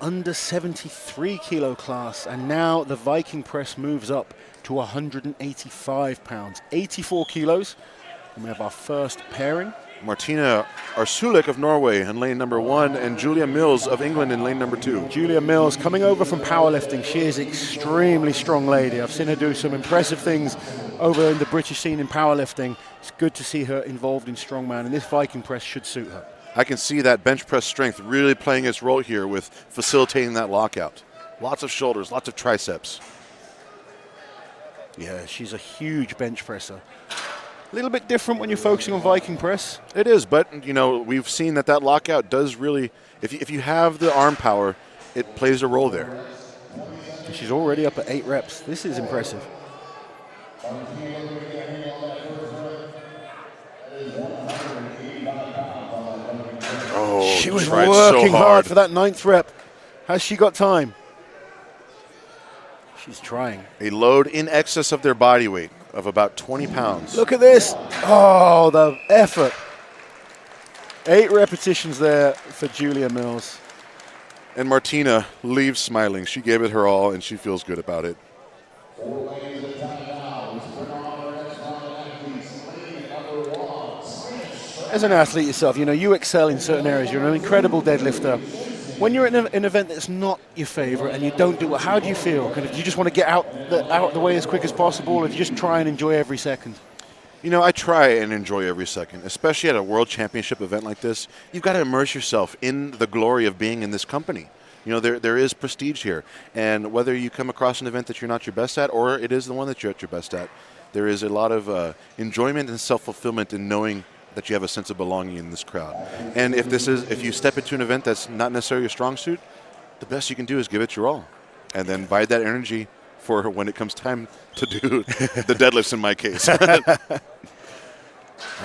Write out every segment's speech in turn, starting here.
under 73 kilo class, and now the Viking press moves up to 185 pounds, 84 kilos. And we have our first pairing. Martina Arsulik of Norway in lane number 1, and Julia Mills of England in lane number 2. Julia Mills coming over from powerlifting. She is an extremely strong lady. I've seen her do some impressive things over in the British scene in powerlifting. It's good to see her involved in strongman, and this Viking press should suit her. I can see that bench press strength really playing its role here with facilitating that lockout. Lots of shoulders, lots of triceps. Yeah, she's a huge bench presser. A little bit different when you're focusing on Viking press. It is, but you know, we've seen that lockout does really, if you have the arm power, it plays a role there. And she's already up at 8 reps. This is impressive. Oh, she was working so hard for that 9th rep. Has she got time? She's trying. A load in excess of their body weight of about 20 pounds. Look at this. Oh, the effort. 8 repetitions there for Julia Mills. And Martina leaves smiling. She gave it her all, and she feels good about it. As an athlete yourself, you know, you excel in certain areas. You're an incredible deadlifter. When you're in an event that's not your favorite and you don't do it, how do you feel? Do you just want to get out the way as quick as possible, or do you just try and enjoy every second? You know, I try and enjoy every second, especially at a world championship event like this. You've got to immerse yourself in the glory of being in this company. You know, there is prestige here. And whether you come across an event that you're not your best at, or it is the one that you're at your best at, there is a lot of enjoyment and self-fulfillment in knowing that you have a sense of belonging in this crowd. And if you step into an event that's not necessarily your strong suit, the best you can do is give it your all. And then bide that energy for when it comes time to do the deadlifts in my case.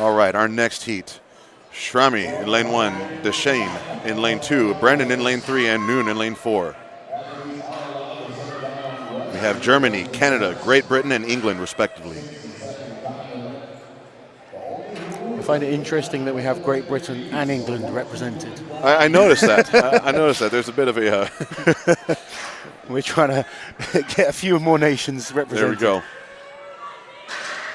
All right, our next heat. Shrami in lane 1, Deshane in lane 2, Brendan in lane 3, and Noon in lane 4. We have Germany, Canada, Great Britain, and England, respectively. I find it interesting that we have Great Britain and England represented. I noticed that. I noticed that. There's a bit of a... We're trying to get a few more nations represented. There we go.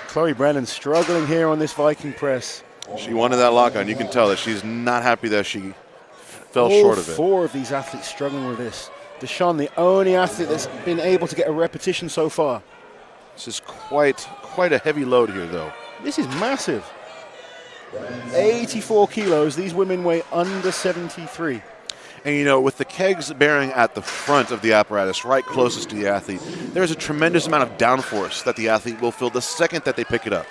Chloe Brennan struggling here on this Viking press. She wanted that lock on. You can tell that she's not happy that she fell short of it. 4 of these athletes struggling with this. Deshawn, the only athlete that's been able to get a repetition so far. This is quite a heavy load here, though. This is massive. 84 kilos. These women weigh under 73. And, you know, with the kegs bearing at the front of the apparatus, right closest to the athlete, there's a tremendous amount of downforce that the athlete will feel the second that they pick it up.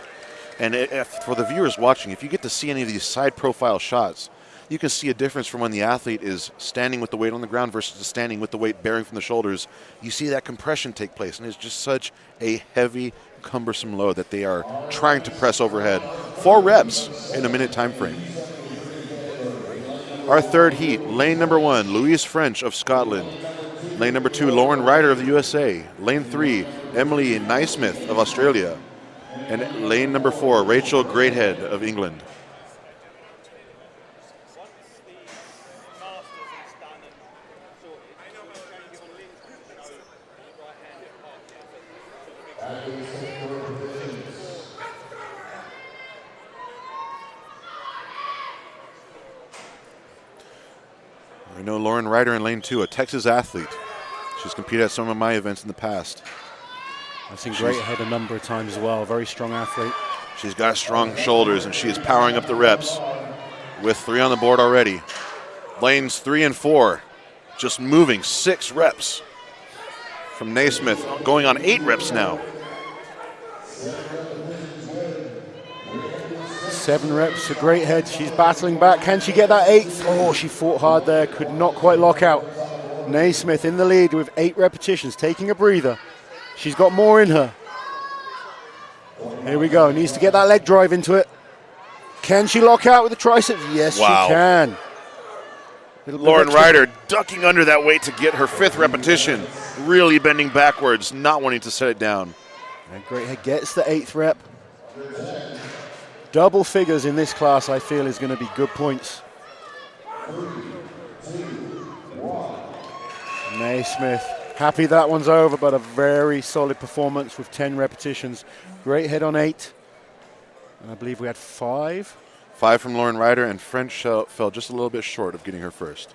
And for the viewers watching, if you get to see any of these side profile shots, you can see a difference from when the athlete is standing with the weight on the ground versus standing with the weight bearing from the shoulders. You see that compression take place, and it's just such a heavy, cumbersome load that they are trying to press overhead. 4 reps in a minute time frame. Our third heat, lane number 1, Louise French of Scotland. Lane number 2, Lauren Ryder of the USA. Lane 3, Emily Naismith of Australia. And lane number 4, Rachel Greathead of England. I know Lauren Ryder in lane 2, a Texas athlete. She's competed at some of my events in the past. I've seen Greathead a number of times as well. Very strong athlete. She's got strong shoulders, and she is powering up the reps with 3 on the board already. Lanes 3 and 4 just moving 6 reps from Naismith, going on 8 reps now. 7 reps for Greathead. She's battling back. Can she get that 8th? Oh, she fought hard there. Could not quite lock out. Naismith in the lead with 8 repetitions, taking a breather. She's got more in her. Here we go. Needs to get that leg drive into it. Can she lock out with the triceps? Yes, wow. She can. Lauren Ryder ducking under that weight to get her 5th repetition. Really bending backwards, not wanting to set it down. And Greathead gets the 8th rep. Double figures in this class, I feel, is going to be good points. Naismith, happy that one's over, but a very solid performance with 10 repetitions. Great head on 8. And I believe we had 5. 5 from Lauren Ryder, and French fell just a little bit short of getting her first.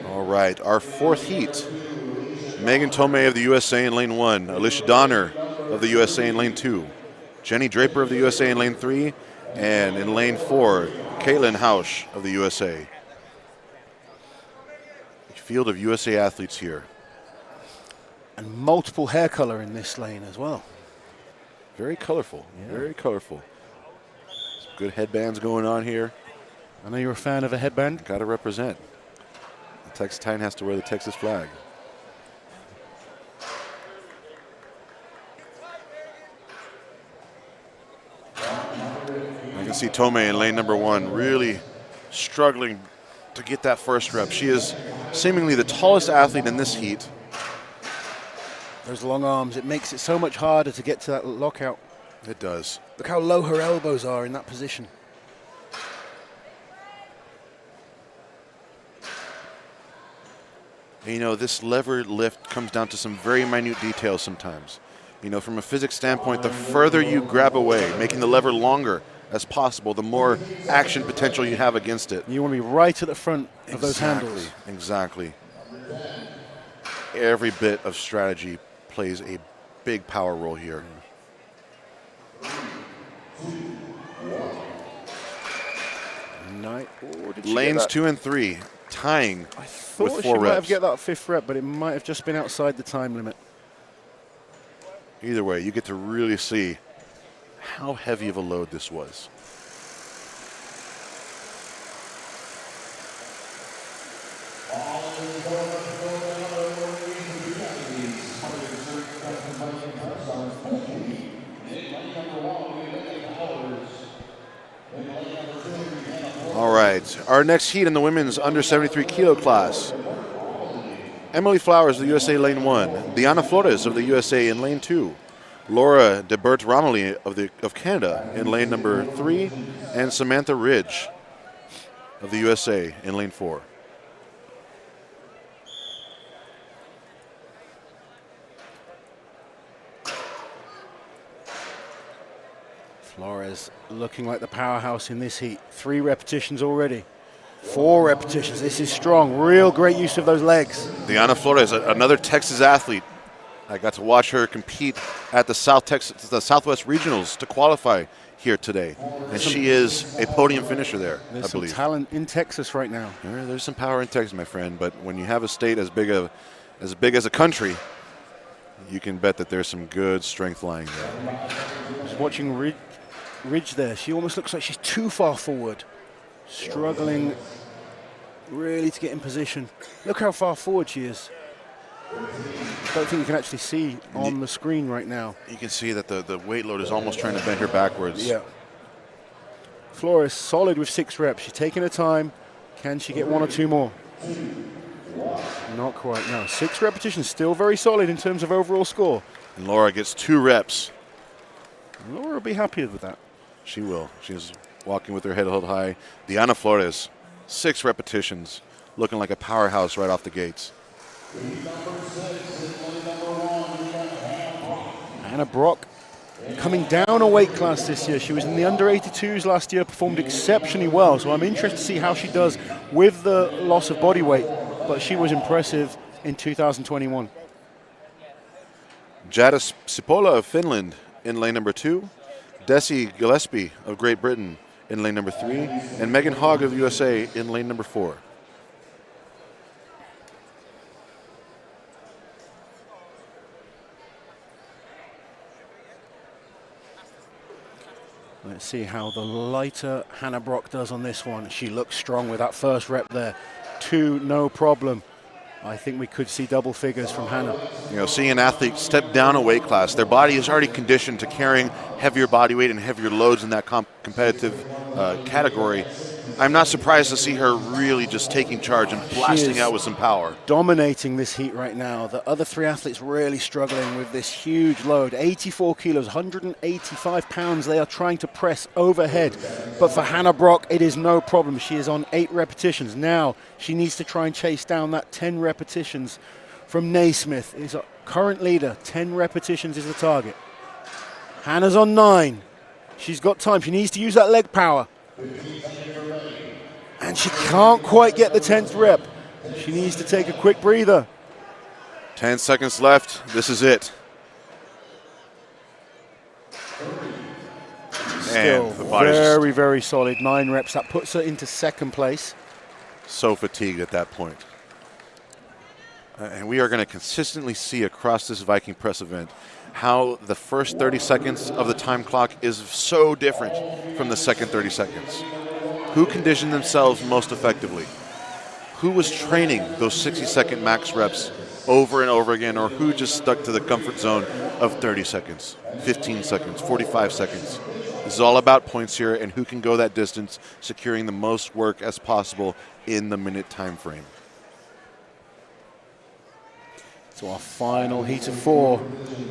All right, our fourth heat. Megan Tomei of the USA in lane 1, Alicia Donner of the USA in lane 2, Jenny Draper of the USA in lane 3, and in lane 4, Caitlin Hausch of the USA. A field of USA athletes here. And multiple hair color in this lane as well. Very colorful, very colorful. Some good headbands going on here. I know you're a fan of a headband. Got to represent. The Texas Titan has to wear the Texas flag. You can see Tomei in lane number 1 really struggling to get that first rep. She is seemingly the tallest athlete in this heat. Those long arms, it makes it so much harder to get to that lockout. It does. Look how low her elbows are in that position. You know, this lever lift comes down to some very minute details sometimes. You know, from a physics standpoint, the further you grab away, making the lever longer as possible, the more action potential you have against it. You want to be right at the front of those handles. Exactly. Every bit of strategy plays a big power role here. Lanes 2 and 3 tying with 4 reps. She might have get that 5th rep, but it might have just been outside the time limit. Either way, you get to really see how heavy of a load this was. All right, our next heat in the women's under 73 kilo class. Emily Flowers of the USA lane 1, Diana Flores of the USA in lane 2, Laura DeBert Romilly of Canada in lane number 3, and Samantha Ridge of the USA in lane 4. Flores looking like the powerhouse in this heat. 3 repetitions already. 4 repetitions. This is strong. Real great use of those legs. Diana Flores, another Texas athlete. I got to watch her compete at the Southwest Regionals to qualify here today, and she is a podium finisher there. There's I believe. some talent in Texas right now. There's some power in Texas, my friend. But when you have a state as big as a country, you can bet that there's some good strength lying there. Just watching Ridge there. She almost looks like she's too far forward. Struggling really to get in position. Look how far forward she is. I don't think you can actually see on the screen right now. You can see that the weight load is almost trying to bend her backwards. Yeah. Flores solid with 6 reps. She's taking her time. Can she get 1 or 2 more? Not quite, no. 6 repetitions, still very solid in terms of overall score. And Laura gets 2 reps. Laura will be happy with that. She will. She's walking with her head held high. Diana Flores, 6 repetitions, looking like a powerhouse right off the gates. Hannah Brock coming down a weight class this year. She was in the under 82s last year, performed exceptionally well. So I'm interested to see how she does with the loss of body weight. But she was impressive in 2021. Jadis Sipola of Finland in lane number 2. Desi Gillespie of Great Britain in lane number 3. And Megan Hogg of the USA in lane number 4. Let's see how the lighter Hannah Brock does on this one. She looks strong with that first rep there. 2, no problem. I think we could see double figures from Hannah. You know, seeing an athlete step down a weight class, their body is already conditioned to carrying heavier body weight and heavier loads in that competitive category. I'm not surprised to see her really just taking charge and blasting out with some power. Dominating this heat right now. The other three athletes really struggling with this huge load. 84 kilos, 185 pounds they are trying to press overhead. But for Hannah Brock, it is no problem. She is on 8 repetitions. Now she needs to try and chase down that 10 repetitions from Naismith. Is a current leader. 10 repetitions is the target. Hannah's on 9. She's got time. She needs to use that leg power. And she can't quite get the 10th rep. She needs to take a quick breather. 10 seconds left. This is it. Still and the body's very, very solid. 9 reps. That puts her into 2nd place. So fatigued at that point. And we are going to consistently see across this Viking press event how the first 30 seconds of the time clock is so different from the second 30 seconds. Who conditioned themselves most effectively? Who was training those 60-second max reps over and over again, or who just stuck to the comfort zone of 30 seconds, 15 seconds, 45 seconds? This is all about points here and who can go that distance, securing the most work as possible in the minute time frame. So our final heat of 4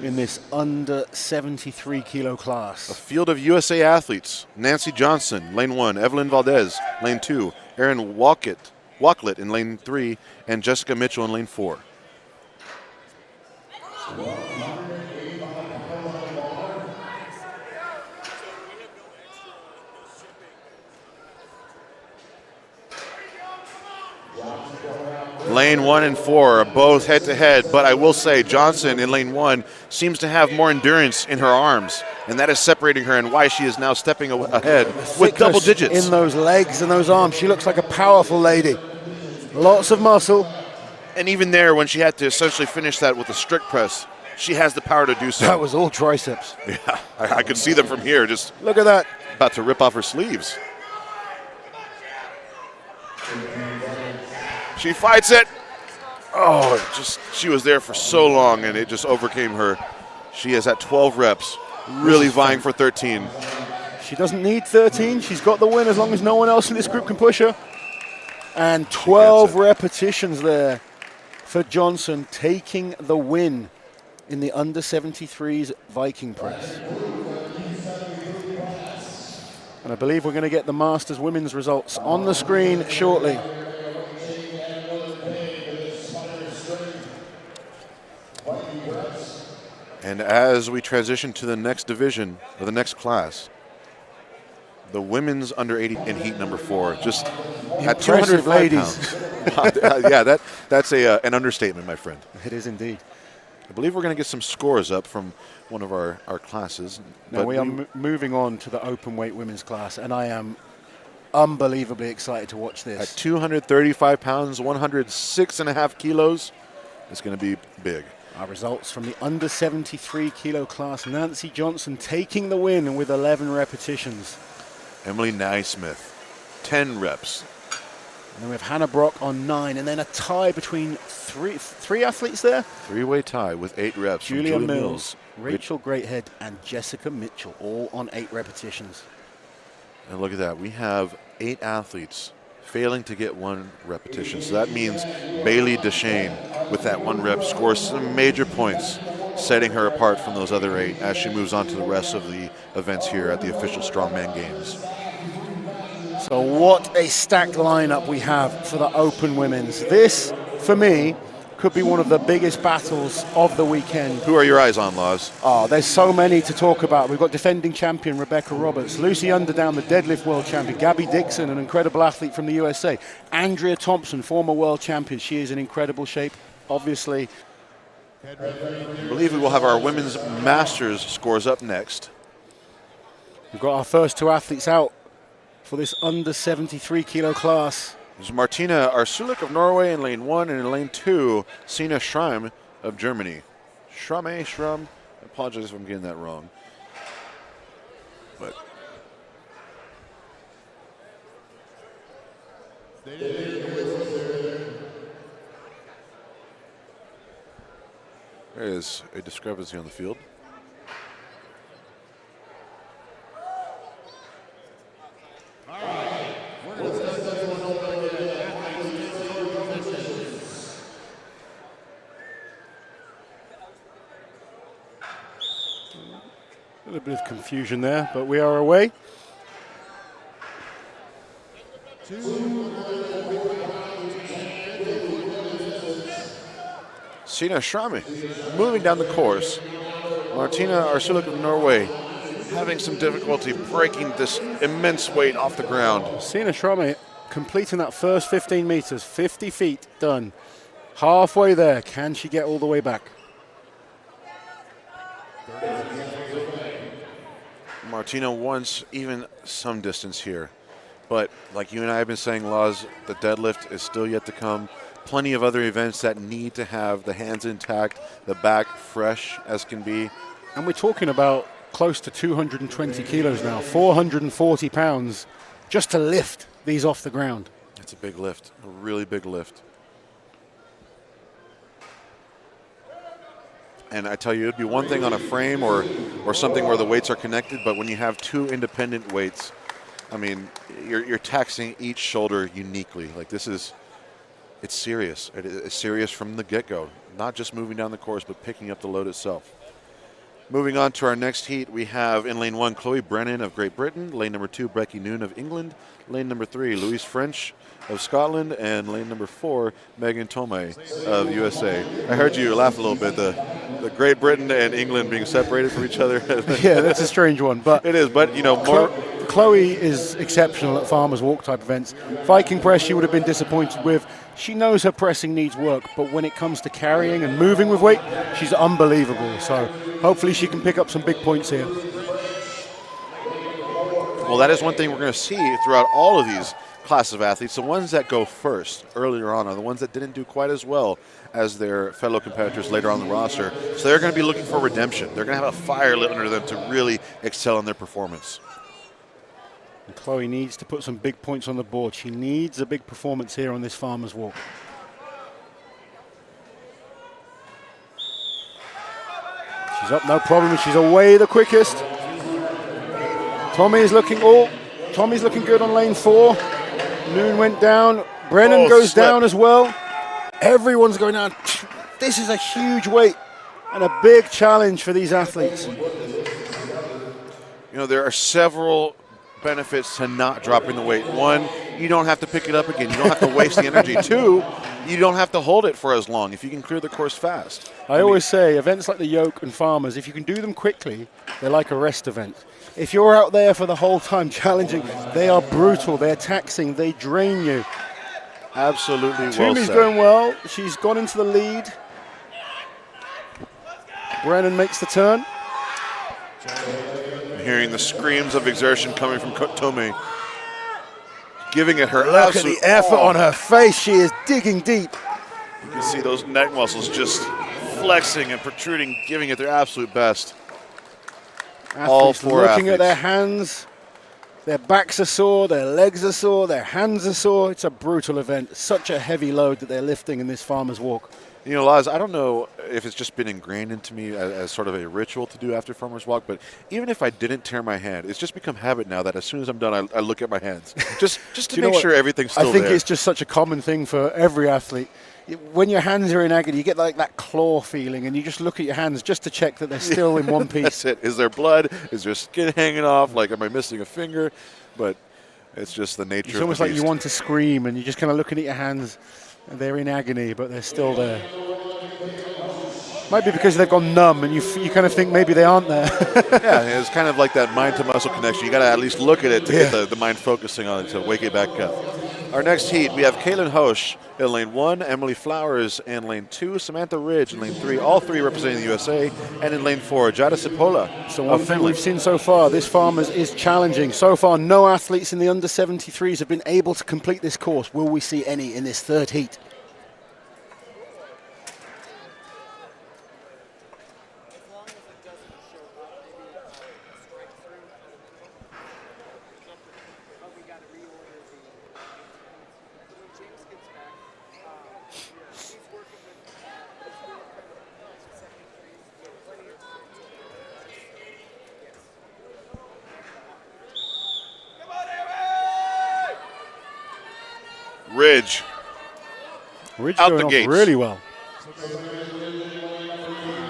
in this under 73 kilo A class. field of USA athletes: Nancy Johnson, lane 1, Evelyn Valdez, lane 2, Erin Walklett in lane 3, and Jessica Mitchell in lane 4. Lane 1 and 4 are both head-to-head, but I will say Johnson in lane 1 seems to have more endurance in her arms, and that is separating her and why she is now stepping ahead with double digits. In those legs and those arms, she looks like a powerful lady. Lots of muscle. And even there, when she had to essentially finish that with a strict press, she has the power to do so. That was all triceps. Yeah, I could see them from here, just Look at that. about to rip off her sleeves. She fights it. Oh, she was there for so long, and it just overcame her. She is at 12 reps, really vying for 13. She doesn't need 13. She's got the win as long as no one else in this group can push her. And 12 repetitions there for Johnson, taking the win in the under 73s Viking press. And I believe we're going to get the Masters women's results on the screen shortly. And as we transition to the next division, or the next class, the women's under 80 in heat number 4, just at 205 ladies. pounds. Yeah, that's an understatement, my friend. It is indeed. I believe we're going to get some scores up from one of our classes. Now we are moving on to the open weight women's class, and I am unbelievably excited to watch this. At 235 pounds, 106.5 kilos, it's going to be big. Our results from the under 73 kilo class: Nancy Johnson taking the win with 11 repetitions. Emily Naismith, 10 reps. And then we have Hannah Brock on 9, and then a tie between three athletes there. 3-way tie with 8 reps. Julia Mills, Rachel Greathead, and Jessica Mitchell, all on 8 repetitions. And look at that. We have 8 athletes failing to get 1 repetition. So that means Bailey Deshane, with that 1 rep, scores some major points, setting her apart from those other 8 as she moves on to the rest of the events here at the official Strongman Games. So what a stacked lineup we have for the open women's. This, for me, could be one of the biggest battles of the weekend. Who are your eyes on, Laws? Oh, there's so many to talk about. We've got defending champion Rebecca Roberts, Lucy Underdown, the deadlift world champion, Gabby Dixon, an incredible athlete from the USA, Andrea Thompson, former world champion. She is in incredible shape, obviously. I believe we will have our women's masters scores up next. We've got our first 2 athletes out for this under 73 kilo class. There's Martina Arsulik of Norway in lane 1, and in lane 2, Sina Schreim of Germany. Schramm. I apologize if I'm getting that wrong. But there is a discrepancy on the field. A little bit of confusion there, but we are away. Sina Strongman moving down the course. Martina Arsuluk of Norway having some difficulty breaking this immense weight off the ground. Sina Strongman completing that first 15 meters, 50 feet done. Halfway there, can she get all the way back? Martina wants even some distance here. But like you and I have been saying, Laz, the deadlift is still yet to come. Plenty of other events that need to have the hands intact, the back fresh as can be. And we're talking about close to 220 kilos now, 440 pounds just to lift these off the ground. It's a big lift, a really big lift. And I tell you, it'd be one thing on a frame or something where the weights are connected, but when you have two independent weights, I mean, you're taxing each shoulder uniquely. Like this is, it's serious. It's serious from the get-go. Not just moving down the course, but picking up the load itself. Moving on to our next heat, we have in lane 1, Chloe Brennan of Great Britain. Lane number 2, Becky Noon of England. Lane number 3, Louise French of Scotland. And lane number 4, Megan Tomei of USA. I heard you laugh a little bit, the Great Britain and England being separated from each other. Yeah, that's a strange one. But it is, but you know, more. Chloe is exceptional at farmers walk type events. Viking press she would have been disappointed with. She knows her pressing needs work, but when it comes to carrying and moving with weight, she's unbelievable. So hopefully she can pick up some big points here. Well, that is one thing we're going to see throughout all of these classes of athletes. The ones that go first earlier on are the ones that didn't do quite as well as their fellow competitors later on the roster. So they're going to be looking for redemption. They're going to have a fire lit under them to really excel in their performance. And Chloe needs to put some big points on the board. She needs a big performance here on this farmer's walk. She's up, no problem. She's away the quickest. Tommy's looking good on lane 4. Noon went down. Brennan goes down as well. Everyone's going down. This is a huge weight and a big challenge for these athletes. You know, there are several benefits to not dropping the weight. 1, you don't have to pick it up again. You don't have to waste the energy. 2, you don't have to hold it for as long if you can clear the course fast. I always say events like the yoke and farmers, if you can do them quickly, they're like a rest event. If you're out there for the whole time challenging, they are brutal, they're taxing, they drain you. Absolutely well Toomey's said. going well. She's gone into the lead. Brennan makes the turn. Hearing the screams of exertion coming from Tomei. Giving it her Look at the effort on her face. She is digging deep. You can see those neck muscles just flexing and protruding, giving it their absolute best. All 4 looking athletes. at their hands. Their backs are sore, their legs are sore, their hands are sore. It's a brutal event. Such a heavy load that they're lifting in this farmer's walk. You know, Laz, I don't know if it's just been ingrained into me as sort of a ritual to do after farmer's walk, but even if I didn't tear my hand, it's just become habit now that as soon as I'm done, I look at my hands. Just to make sure everything's still there. I think it's just such a common thing for every athlete. When your hands are in agony, you get like that claw feeling, and you just look at your hands just to check that they're still in one piece. That's it. Is there blood? Is there skin hanging off? Like, am I missing a finger? But it's just the nature of the beast. It's almost like you want to scream, and you're just kind of looking at your hands, and they're in agony, but they're still there. Might be because they've gone numb, and you kind of think maybe they aren't there. Yeah, it's kind of like that mind-to-muscle connection. You got to at least look at it to get the mind focusing on it to wake it back up. Our next heat, we have Kaylin Hosch in lane 1, Emily Flowers in lane 2, Samantha Ridge in lane 3, all 3 representing the USA, and in lane 4, Jada Sipola. So one thing we've seen so far, this farmers is challenging. So far, no athletes in the under 73s have been able to complete this course. Will we see any in this third heat? Ridge out the gates. Really well.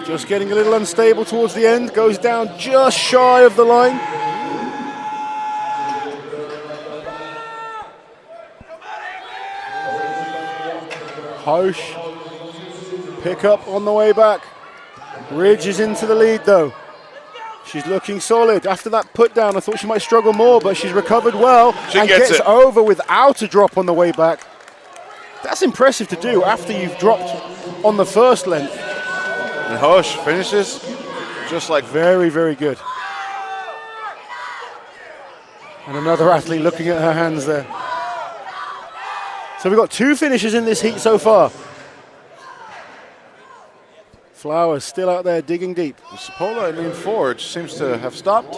Just getting a little unstable towards the end. Goes down just shy of the line. Hosh. Pick up on the way back. Ridge is into the lead though. She's looking solid. After that put down, I thought she might struggle more, but she's recovered well and gets over without a drop on the way back. That's impressive to do after you've dropped on the first length. And Hosh finishes just like very, very good. And another athlete looking at her hands there. So we've got 2 finishes in this heat so far. Flowers still out there digging deep. Sapola in lane 4 seems to have stopped.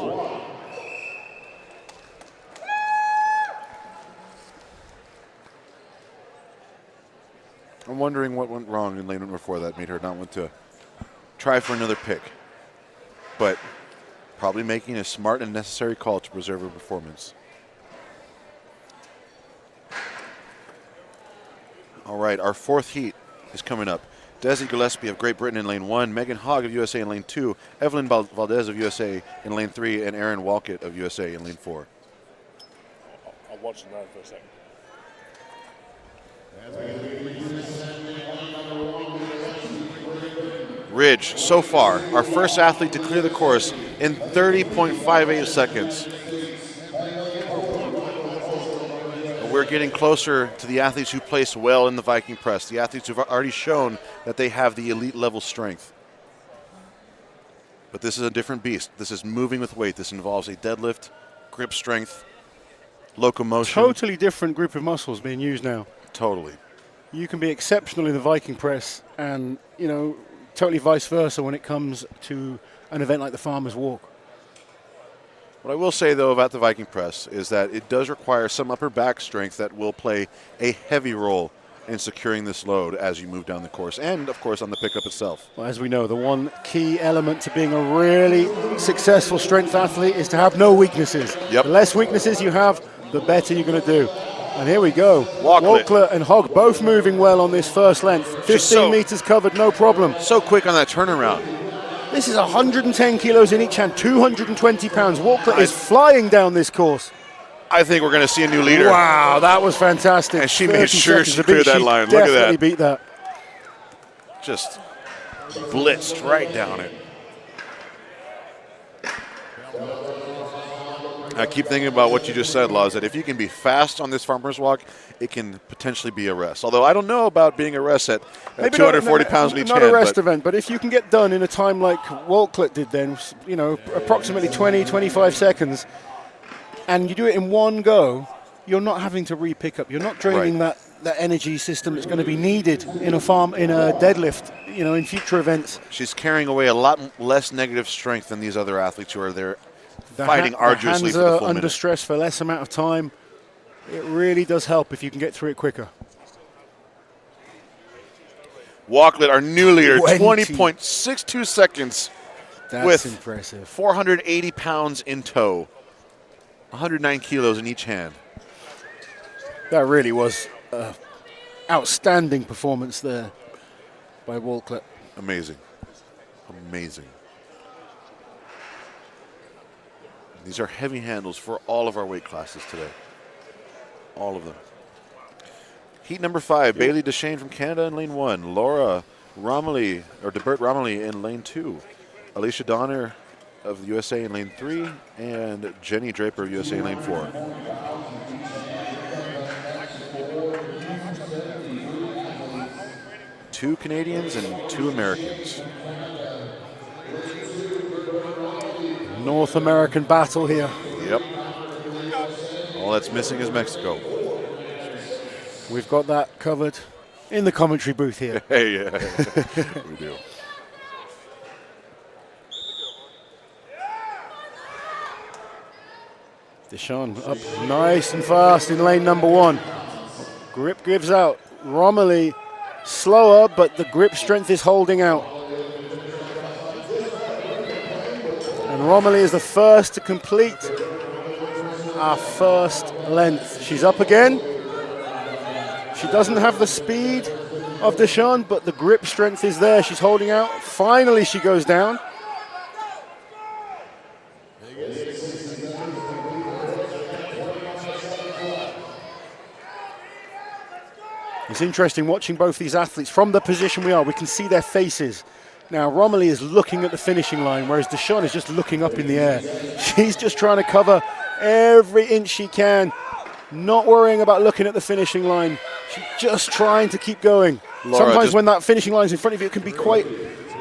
I'm wondering what went wrong in lane number 4 that made her not want to try for another pick. But probably making a smart and necessary call to preserve her performance. All right, our 4th heat is coming up. Desi Gillespie of Great Britain in lane 1, Megan Hogg of USA in lane 2, Evelyn Valdez of USA in lane 3, and Erin Walcott of USA in lane 4. I'll watch the line for a second. Ridge, so far, our first athlete to clear the course in 30.58 seconds. We're getting closer to the athletes who place well in the Viking press, the athletes who've already shown that they have the elite level strength. But this is a different beast. This is moving with weight. This involves a deadlift, grip strength, locomotion. Totally different group of muscles being used now. Totally. You can be exceptional in the Viking press and, you know, totally vice versa when it comes to an event like the Farmer's Walk. What I will say, though, about the Viking press is that it does require some upper back strength that will play a heavy role in securing this load as you move down the course and, of course, on the pickup itself. Well, as we know, the one key element to being a really successful strength athlete is to have no weaknesses. Yep. The less weaknesses you have, the better you're going to do. And here we go. Walcott and Hogg both moving well on this first length. 15 meters covered, no problem. So quick on that turnaround. This is 110 kilos in each hand, 220 pounds. Walcott is flying down this course. I think we're going to see a new leader. Wow, that was fantastic. And she made sure she cleared that line. Look at that. Definitely beat that. Just blitzed right down it. I keep thinking about what you just said, Laz, that if you can be fast on this Farmer's Walk, it can potentially be a rest. Although I don't know about being a rest at 240 pounds in each hand. Not a rest event, but if you can get done in a time like Walcott did then, you know, approximately 20, 25 seconds, and you do it in one go, you're not having to re-pick up. You're not draining that energy system that's going to be needed in a deadlift, you know, in future events. She's carrying away a lot less negative strength than these other athletes who are there fighting arduously for the full minute. Under stress for less amount of time. It really does help if you can get through it quicker. Walcott, our new leader, 20.62 seconds. That's with impressive. 480 pounds in tow, 109 kilos in each hand. That really was an outstanding performance there by Walcott. Amazing. Amazing. These are heavy handles for all of our weight classes today. All of them. Heat number 5, Bailey Deshane from Canada in lane 1. Laura Romilly, or DeBert Romilly in lane 2. Alicia Donner of the USA in lane 3. And Jenny Draper of USA in lane 4. Two Canadians and 2 Americans. North American battle here. Yep. All that's missing is Mexico. We've got that covered in the commentary booth here. Hey, yeah, we do. Deshane up nice and fast in lane number 1. Grip gives out. Romilly slower, but the grip strength is holding out. And Romilly is the first to complete our first length. She's up again. She doesn't have the speed of Deshawn, but the grip strength is there. She's holding out. Finally, she goes down. It's interesting watching both these athletes from the position we are. We can see their faces. Now, Romilly is looking at the finishing line, whereas Deshawn is just looking up in the air. She's just trying to cover every inch she can, not worrying about looking at the finishing line. She's just trying to keep going. Sometimes when that finishing line is in front of you, it can be quite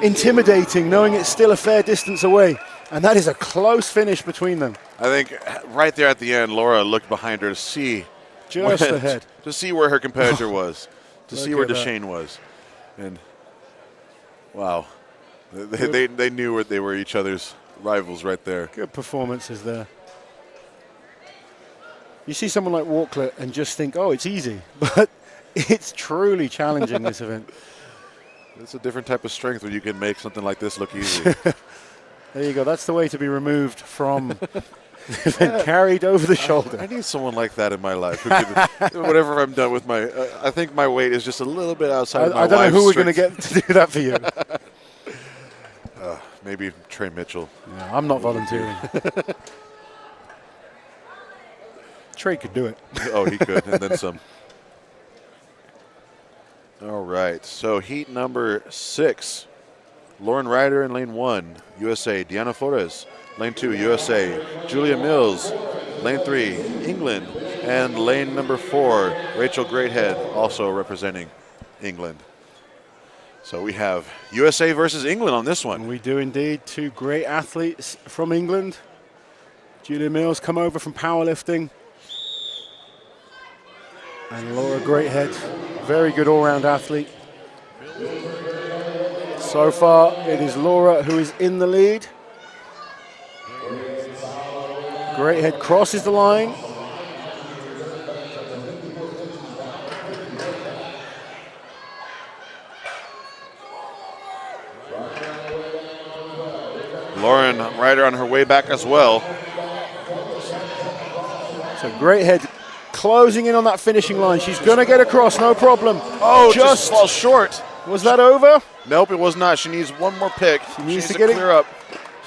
intimidating, knowing it's still a fair distance away. And that is a close finish between them. I think right there at the end, Laura looked behind her to see just ahead, to see where her competitor was, to see where Deshane was, and wow, they knew where they were each other's rivals right there. Good performances there. You see someone like Walklet and just think, oh, it's easy, but it's truly challenging, this event. It's a different type of strength when you can make something like this look easy. There you go. That's the way to be removed from carried over the shoulder. I need someone like that in my life. Who can, whenever I'm done with my, I think my weight is just a little bit outside of my I don't know who we're going strength. to get to do that for you. Maybe Trey Mitchell. Yeah, I'm not volunteering. Trey could do it. Oh, he could, and then some. All right, so heat number 6. Lauren Ryder in lane 1, USA. Deanna Flores, lane 2, USA. Julia Mills, lane 3, England. And lane number 4, Rachel Greathead, also representing England. So we have USA versus England on this one. We do indeed. 2 great athletes from England. Julia Mills come over from powerlifting. And Laura Greathead, very good all-round athlete. So far, it is Laura who is in the lead. Greathead crosses the line. Lauren Ryder on her way back as well. So Greathead closing in on that finishing line. She's going to get across, no problem. Oh, just falls short. Was that over? Nope, it was not. She needs one more pick. She needs to get get clear up.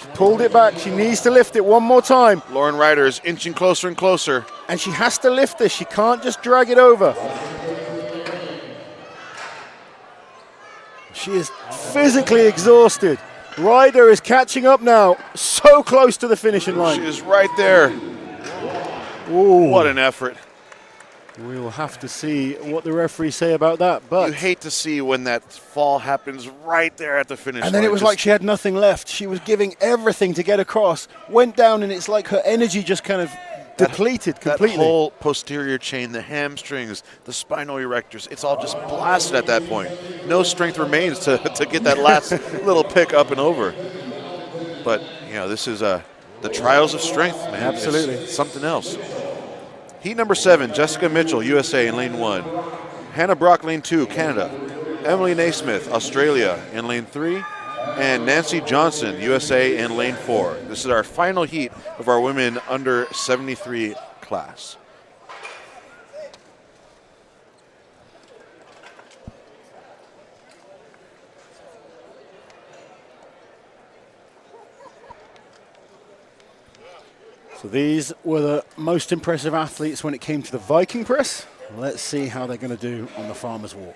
She pulled it back. She needs to lift it one more time. Lauren Ryder is inching closer and closer. And she has to lift this. She can't just drag it over. She is physically exhausted. Ryder is catching up now. So close to the finishing line. She is right there. Ooh. What an effort. We will have to see what the referees say about that. But you hate to see when that fall happens right there at the finish line. And then it was like she had nothing left. She was giving everything to get across. Went down, and it's like her energy just kind of depleted completely. That whole posterior chain, the hamstrings, the spinal erectors, it's all just blasted at that point. No strength remains to get that last little pick up and over. But, you know, this is the trials of strength, man. Absolutely. It's something else. Heat number 7, Jessica Mitchell, USA in lane 1. Hannah Brock, lane 2, Canada. Emily Naismith, Australia in lane 3. And Nancy Johnson, USA in lane 4. This is our final heat of our women under 73 class. So these were the most impressive athletes when it came to the Viking press. Let's see how they're going to do on the farmer's walk.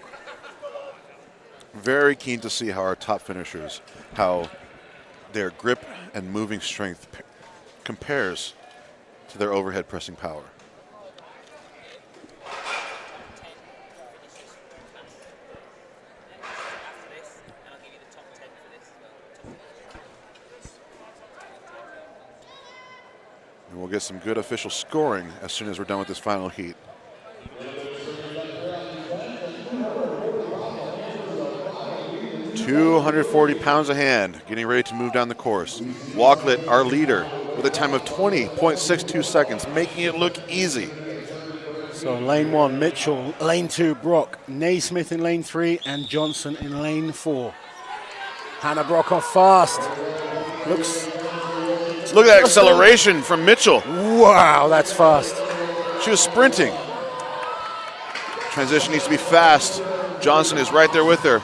Very keen to see how our top finishers, how their grip and moving strength compares to their overhead pressing power. And we'll get some good official scoring as soon as we're done with this final heat. $240 a hand, getting ready to move down the course. Walklet, our leader, with a time of 20.62 seconds, making it look easy. So in lane 1, Mitchell, lane 2, Brock, Naismith in lane 3, and Johnson in lane 4. Hannah Brock off fast. Look at that acceleration from Mitchell. Wow, that's fast. She was sprinting. Transition needs to be fast. Johnson is right there with her.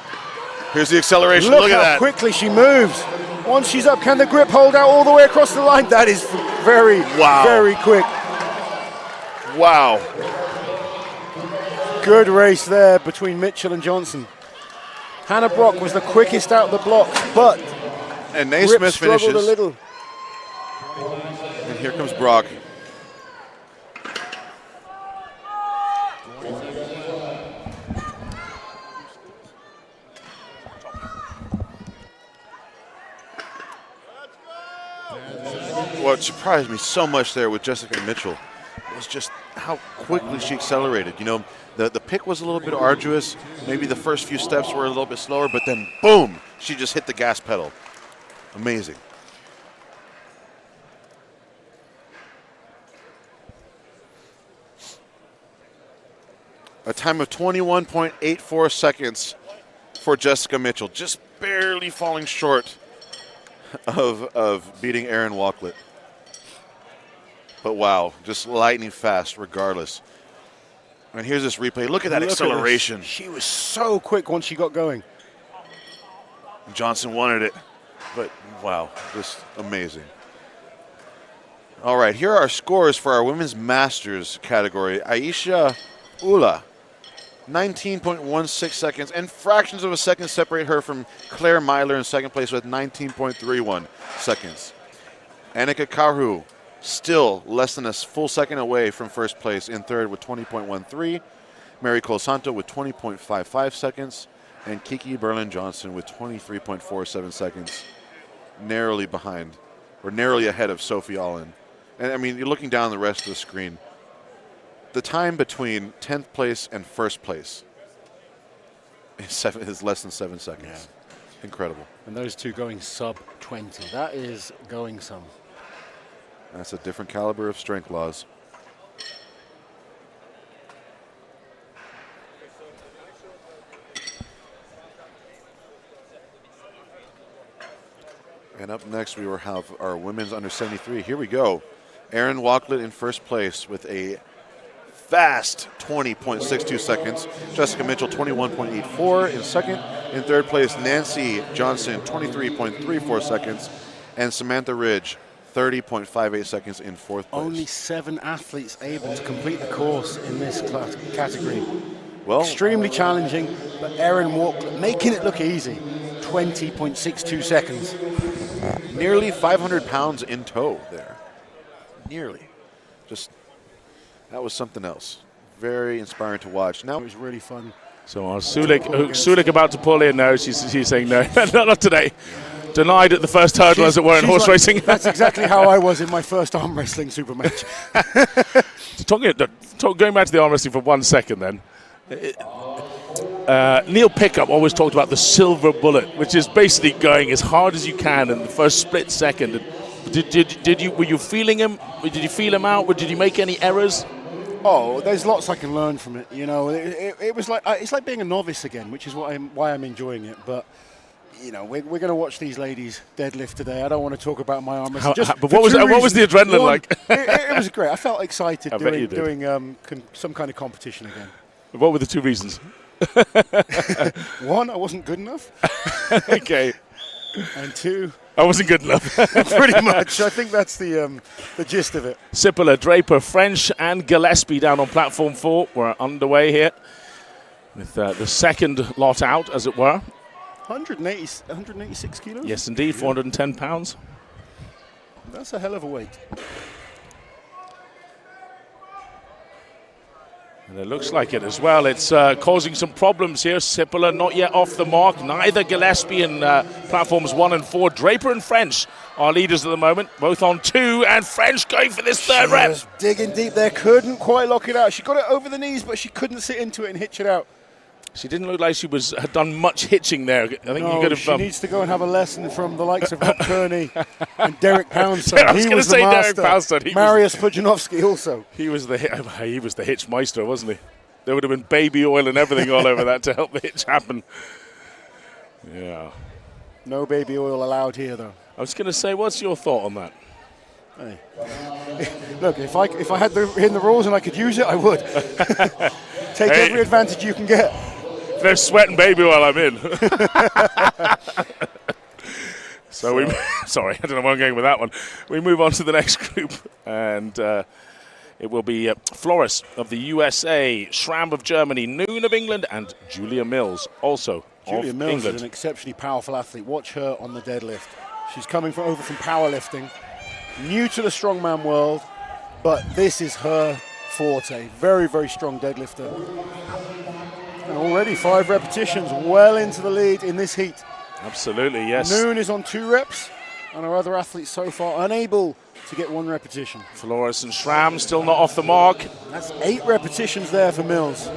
Here's the acceleration. Look Look at how that. quickly she moves. Once she's up, can the grip hold out all the way across the line? That is very, very quick. Wow. Good race there between Mitchell and Johnson. Hannah Brock was the quickest out of the blocks, but And Naismith struggled finishes. a little. And here comes Brock. What surprised me so much there with Jessica Mitchell was just how quickly she accelerated. You know, the pick was a little bit arduous. Maybe the first few steps were a little bit slower, but then boom, she just hit the gas pedal. Amazing. A time of 21.84 seconds for Jessica Mitchell, just barely falling short of beating Erin Walklett. But wow, just lightning fast regardless. And here's this replay. Look at that acceleration. She was so quick once she got going. Johnson wanted it, but wow, just amazing. All right, here are our scores for our women's masters category. Aisha Ula, 19.16 seconds, and fractions of a second separate her from Claire Myler in second place with 19.31 seconds. Annika Karhu, still less than a full second away from first place in third with 20.13. Mary Cole Santo with 20.55 seconds. And Kiki Berlin-Johnson with 23.47 seconds, narrowly behind, or narrowly ahead of Sophie Allen. And I mean, you're looking down the rest of the screen. The time between 10th place and first place is less than 7 seconds. Yeah. Incredible. And those two going sub 20. That is going some. That's a different caliber of strength laws. And up next, we will have our women's under 73. Here we go. Erin Walklett in first place with a fast 20.62 seconds. Jessica Mitchell, 21.84 in second. In third place, Nancy Johnson, 23.34 seconds. And Samantha Ridge, 30.58 seconds in fourth place. Only 7 athletes able to complete the course in this category. Well, extremely challenging, but Erin Walklett making it look easy. 20.62 seconds. Nearly 500 pounds in tow there. Nearly. Just, that was something else. Very inspiring to watch. Now it was really fun. So Sulik about to pull in now. She's saying no, not today. Denied at the first hurdle, as it were, in horse racing. That's exactly how I was in my first arm wrestling super match. Going back to the arm wrestling for 1 second then. Neil Pickup always talked about the silver bullet, which is basically going as hard as you can in the first split second. Were you feeling him? Did you feel him out? Did you make any errors? Oh, there's lots I can learn from it. You know, it was like it's like being a novice again, which is why I'm enjoying it. But you know, we're going to watch these ladies deadlift today. I don't want to talk about my arm wrestling. But what was the adrenaline like? It was great. I felt excited doing some kind of competition again. What were the 2 reasons? One, I wasn't good enough. Okay. And 2, I wasn't good enough. Pretty much. I think that's the gist of it. Sippola, Draper, French, and Gillespie down on platform 4. We're underway here with the second lot out, as it were. 186 kilos? Yes, indeed. 410 pounds. That's a hell of a weight. And it looks like it as well. It's causing some problems here. Sippola not yet off the mark. Neither Gillespie in platforms 1 and 4. Draper and French are leaders at the moment, both on 2, and French going for this third rep. Was digging deep there, couldn't quite lock it out. She got it over the knees, but she couldn't sit into it and hitch it out. She didn't look like she had done much hitching there. I think you could have. She needs to go and have a lesson from the likes of Rob Kearney and Derek Poundstone. I was going to say Derek Poundstone. Mariusz Pudzianowski also. He was the hitch meister, wasn't he? There would have been baby oil and everything all over that to help the hitch happen. Yeah. No baby oil allowed here, though. I was going to say, what's your thought on that? Hey. Look, if I had in the rules and I could use it, I would. Take every advantage you can get. They're sweating baby while I'm in. So sorry, I don't know where I'm going with that one. We move on to the next group, and it will be Flores of the USA, Schramm of Germany, Noon of England, and Julia Mills also Julia of Mills England. is an exceptionally powerful athlete. Watch her on the deadlift. She's coming over from powerlifting, new to the strongman world, but this is her forte. Very, very strong deadlifter. And already 5 repetitions, well into the lead in this heat. Absolutely, yes. Noon is on 2 reps, and our other athletes so far unable to get 1 repetition. Flores and Schramm still not off the mark. That's 8 repetitions there for Mills.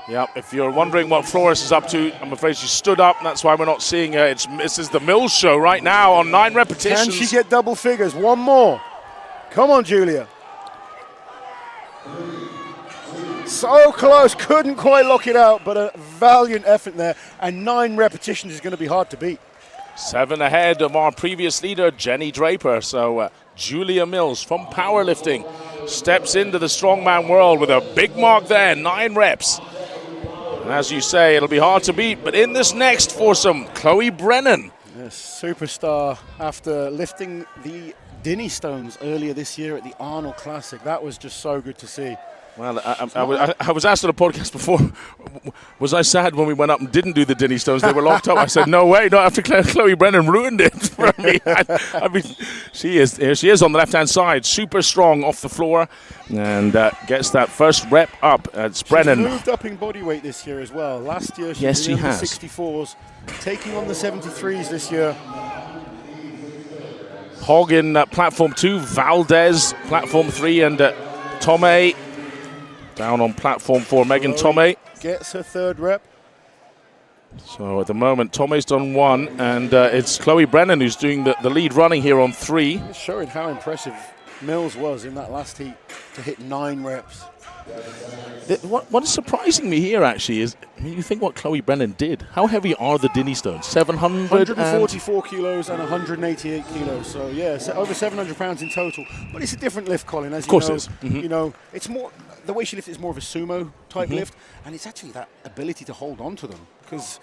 Yeah, if you're wondering what Flores is up to, I'm afraid she stood up, and that's why we're not seeing her. This is the Mills show right now on 9 repetitions. Can she get double figures? 1 more. Come on, Julia. So close, couldn't quite lock it out, but a valiant effort there, and 9 repetitions is going to be hard to beat. 7 ahead of our previous leader, Jenny Draper. So Julia Mills from powerlifting steps into the strongman world with a big mark there, 9 reps. And as you say, it'll be hard to beat, but in this next foursome, Chloe Brennan. Yes, superstar after lifting the Dinny Stones earlier this year at the Arnold Classic. That was just so good to see. Well, I was asked on a podcast before, was I sad when we went up and didn't do the Dinny Stones? They were locked up. I said, no way, not after Chloe Brennan ruined it for me. I mean, she is on the left-hand side, super strong off the floor, and gets that first rep up. It's Brennan. She's moved up in body weight this year as well. Last year she was in the 64s, taking on the 73s this year. Hogg in platform 2, Valdez platform 3, and Tomei down on platform 4, Megan Tomei. Gets her 3rd rep. So at the moment, Tomei's done 1, and it's Chloe Brennan who's doing the lead running here on 3. It's showing how impressive Mills was in that last heat to hit 9 reps. What is surprising me here actually is, I mean, you think what Chloe Brennan did. How heavy are the Dinny Stones? 144 kilos and 188 kilos. So yeah, over 700 pounds in total. But it's a different lift, Colin. As of course you know, it is. Mm-hmm. You know, it's more the way she lifts is more of a sumo type lift, and it's actually that ability to hold on to them, because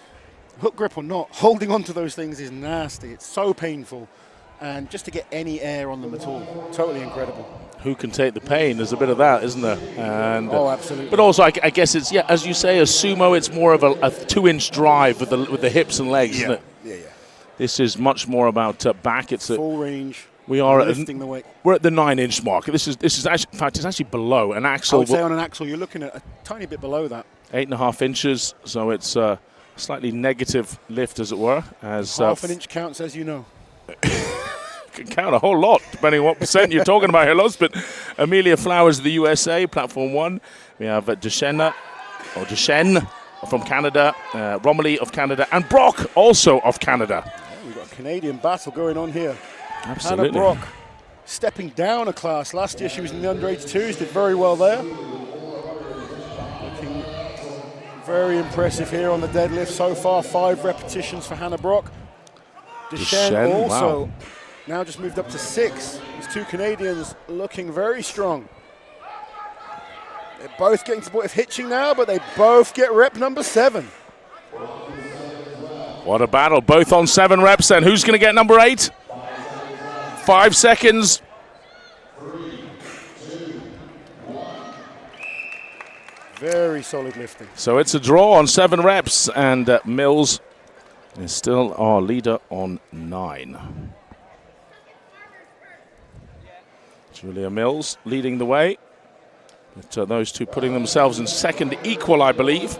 hook grip or not, holding on to those things is nasty. It's so painful, and just to get any air on them at all, totally incredible. Who can take the pain? There's a bit of that, isn't there? And, oh, absolutely. But also, I guess it's, yeah, as you say, a sumo, it's more of a 2-inch drive with the hips and legs, isn't it? Yeah. This is much more about back. It's full range. We are lifting the weight. We're at the 9-inch mark. This is actually, in fact, it's actually below an axle. I would say on an axle, you're looking at a tiny bit below that. 8.5 inches. So it's a slightly negative lift, as it were. As half an inch counts, as you know. Can count a whole lot, depending on what percent you're talking about here, Los. But Amelia Flowers of the USA, platform 1. We have Duchenne from Canada, Romilly of Canada, and Brock also of Canada. Yeah, we've got a Canadian battle going on here. Absolutely. Hannah Brock stepping down a class. Last year she was in the under 82s, did very well there. Looking very impressive here on the deadlift so far. 5 repetitions for Hannah Brock. Duchenne also. Wow. Now just moved up to 6. These 2 Canadians looking very strong. They're both getting supportive hitching now, but they both get rep number 7. What a battle. Both on 7 reps then. Who's going to get number 8? 5 seconds. Very solid lifting. So it's a draw on 7 reps, and Mills is still our leader on 9. Julia Mills leading the way. But, those two putting themselves in second equal, I believe,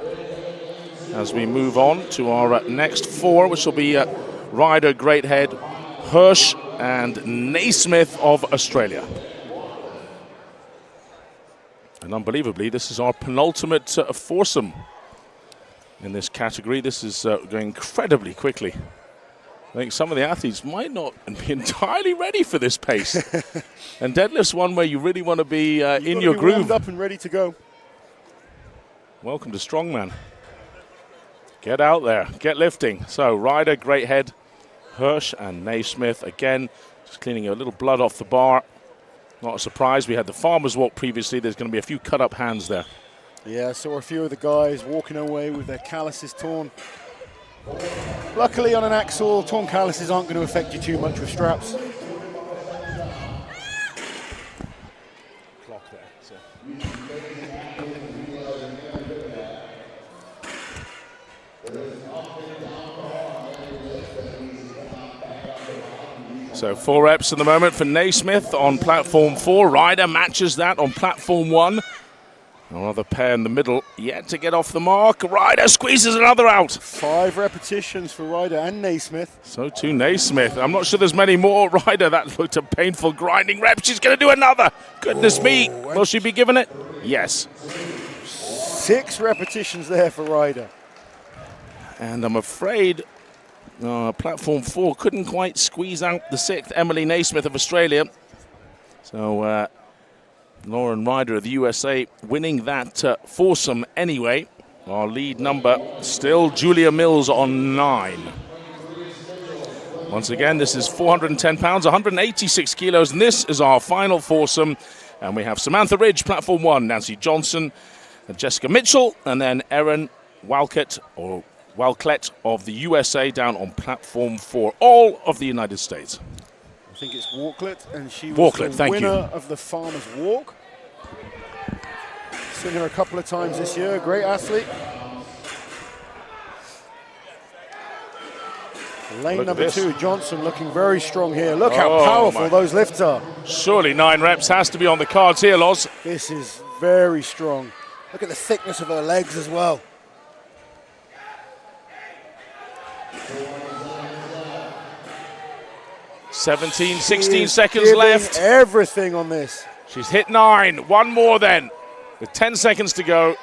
as we move on to our next 4, which will be Ryder Greathead, Hirsch, and Naismith of Australia. And unbelievably, this is our penultimate foursome in this category. This is going incredibly quickly. I think some of the athletes might not be entirely ready for this pace. And deadlift's one where you really want to be in your groove. Warmed up and ready to go. Welcome to Strongman. Get out there, get lifting. So Ryder, Greathead, Hirsch, and Naismith again, just cleaning a little blood off the bar. Not a surprise. We had the farmer's walk previously. There's going to be a few cut-up hands there. Yeah, I saw a few of the guys walking away with their calluses torn. Luckily on an axle, torn calluses aren't going to affect you too much with straps. Clock there. So. So 4 reps at the moment for Naismith on platform 4. Ryder matches that on platform 1. Another pair in the middle yet to get off the mark. Ryder squeezes another out. 5 repetitions for Ryder and Naismith. So too Naismith. I'm not sure there's many more. Ryder, that looked a painful grinding rep. She's going to do another. Goodness me. Will she be given it? Yes. 6 repetitions there for Ryder. And I'm afraid platform 4 couldn't quite squeeze out the 6th, Emily Naismith of Australia. So Lauren Ryder of the USA winning that foursome anyway. Our lead number still Julia Mills on 9. Once again, this is 410 pounds, 186 kilos, and this is our final foursome. And we have Samantha Ridge, platform 1, Nancy Johnson, Jessica Mitchell, and then Erin Walcott of the USA down on platform 4, all of the United States. I think it's Walklet, and she was the winner of the Farmers Walk. Seen her a couple of times this year, great athlete. Lane number 2, Johnson looking very strong here. Look how powerful those lifts are. Surely 9 reps has to be on the cards here, Loz. This is very strong. Look at the thickness of her legs as well. Seventeen, 16 seconds left. Everything on this. She's hit 9. One more then, with 10 seconds to go.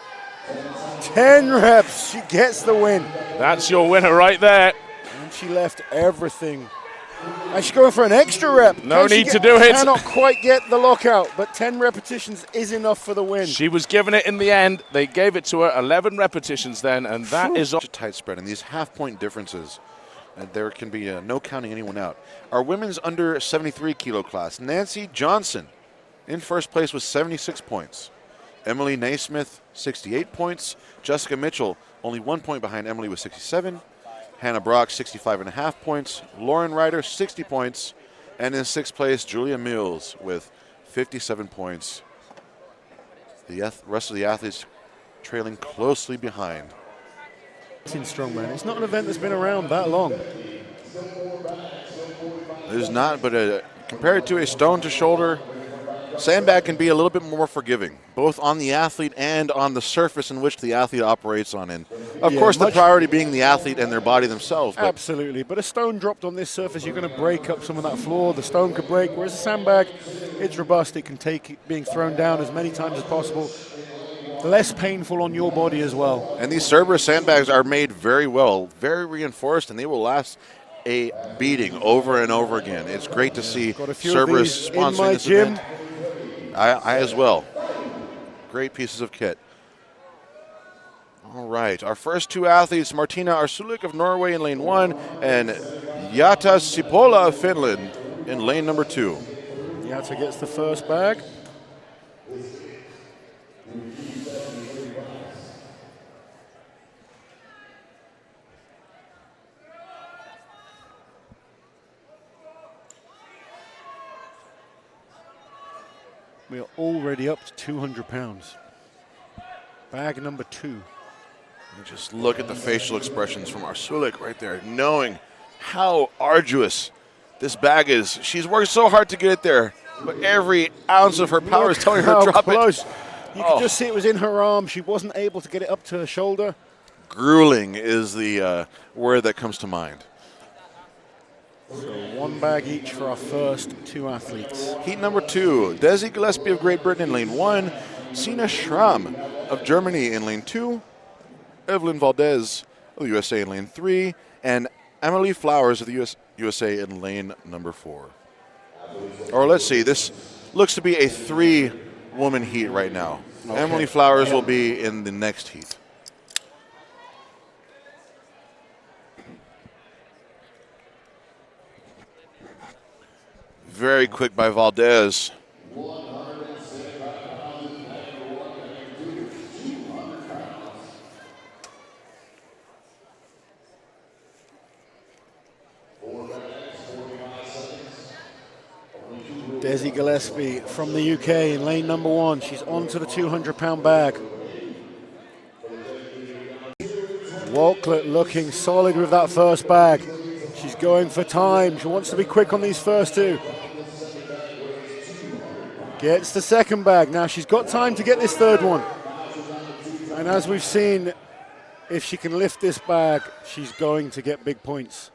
10 reps. She gets the win. That's your winner right there. And she left everything. And she's going for an extra rep. No need to do it. Cannot quite get the lockout, but 10 repetitions is enough for the win. She was given it in the end. They gave it to her. 11 repetitions then, and that is such a tight spread. And these half-point differences, there can be no counting anyone out. Our women's under 73 kilo class, Nancy Johnson in first place with 76 points. Emily Naismith, 68 points. Jessica Mitchell, only 1 point behind Emily with 67. Hannah Brock, 65.5 points. Lauren Ryder, 60 points. And in sixth place, Julia Mills with 57 points. The rest of the athletes trailing closely behind. In Strongman, it's not an event that's been around that long. It is not, but compared to a stone-to-shoulder, Sandbag can be a little bit more forgiving, both on the athlete and on the surface in which the athlete operates on. And of course, the priority being the athlete and their body themselves. But absolutely, but a stone dropped on this surface, you're going to break up some of that floor. The stone could break, whereas a sandbag, it's robust. It can take it being thrown down as many times as possible. Less painful on your body as well. And these Cerberus sandbags are made very well, very reinforced, and they will last a beating over and over again. It's great to see Cerberus sponsoring this event. I as well. Great pieces of kit. All right, our first 2 athletes, Martina Arsulik of Norway in lane 1 and Jata Sipola of Finland in lane number 2. Jata gets the first bag. We are already up to 200 pounds. Bag number 2. You just look at the facial expressions from Arsulik right there, knowing how arduous this bag is. She's worked so hard to get it there, but every ounce of her power is telling her to drop it. You could just see it was in her arm. She wasn't able to get it up to her shoulder. Grueling is the word that comes to mind. So 1 bag each for our first 2 athletes. Heat number 2, Desi Gillespie of Great Britain in lane 1, Sina Schramm of Germany in lane 2, Evelyn Valdez of the USA in lane 3, and Emily Flowers of the USA in lane number 4. Or let's see, this looks to be a 3-woman heat right now. Okay. Emily Flowers will be in the next heat. Very quick by Valdez. Desi Gillespie from the UK in lane number 1. She's on to the 200-pound bag. Walcott looking solid with that first bag. She's going for time. She wants to be quick on these first two. Gets the second bag. Now she's got time to get this third one. And as we've seen, if she can lift this bag, she's going to get big points.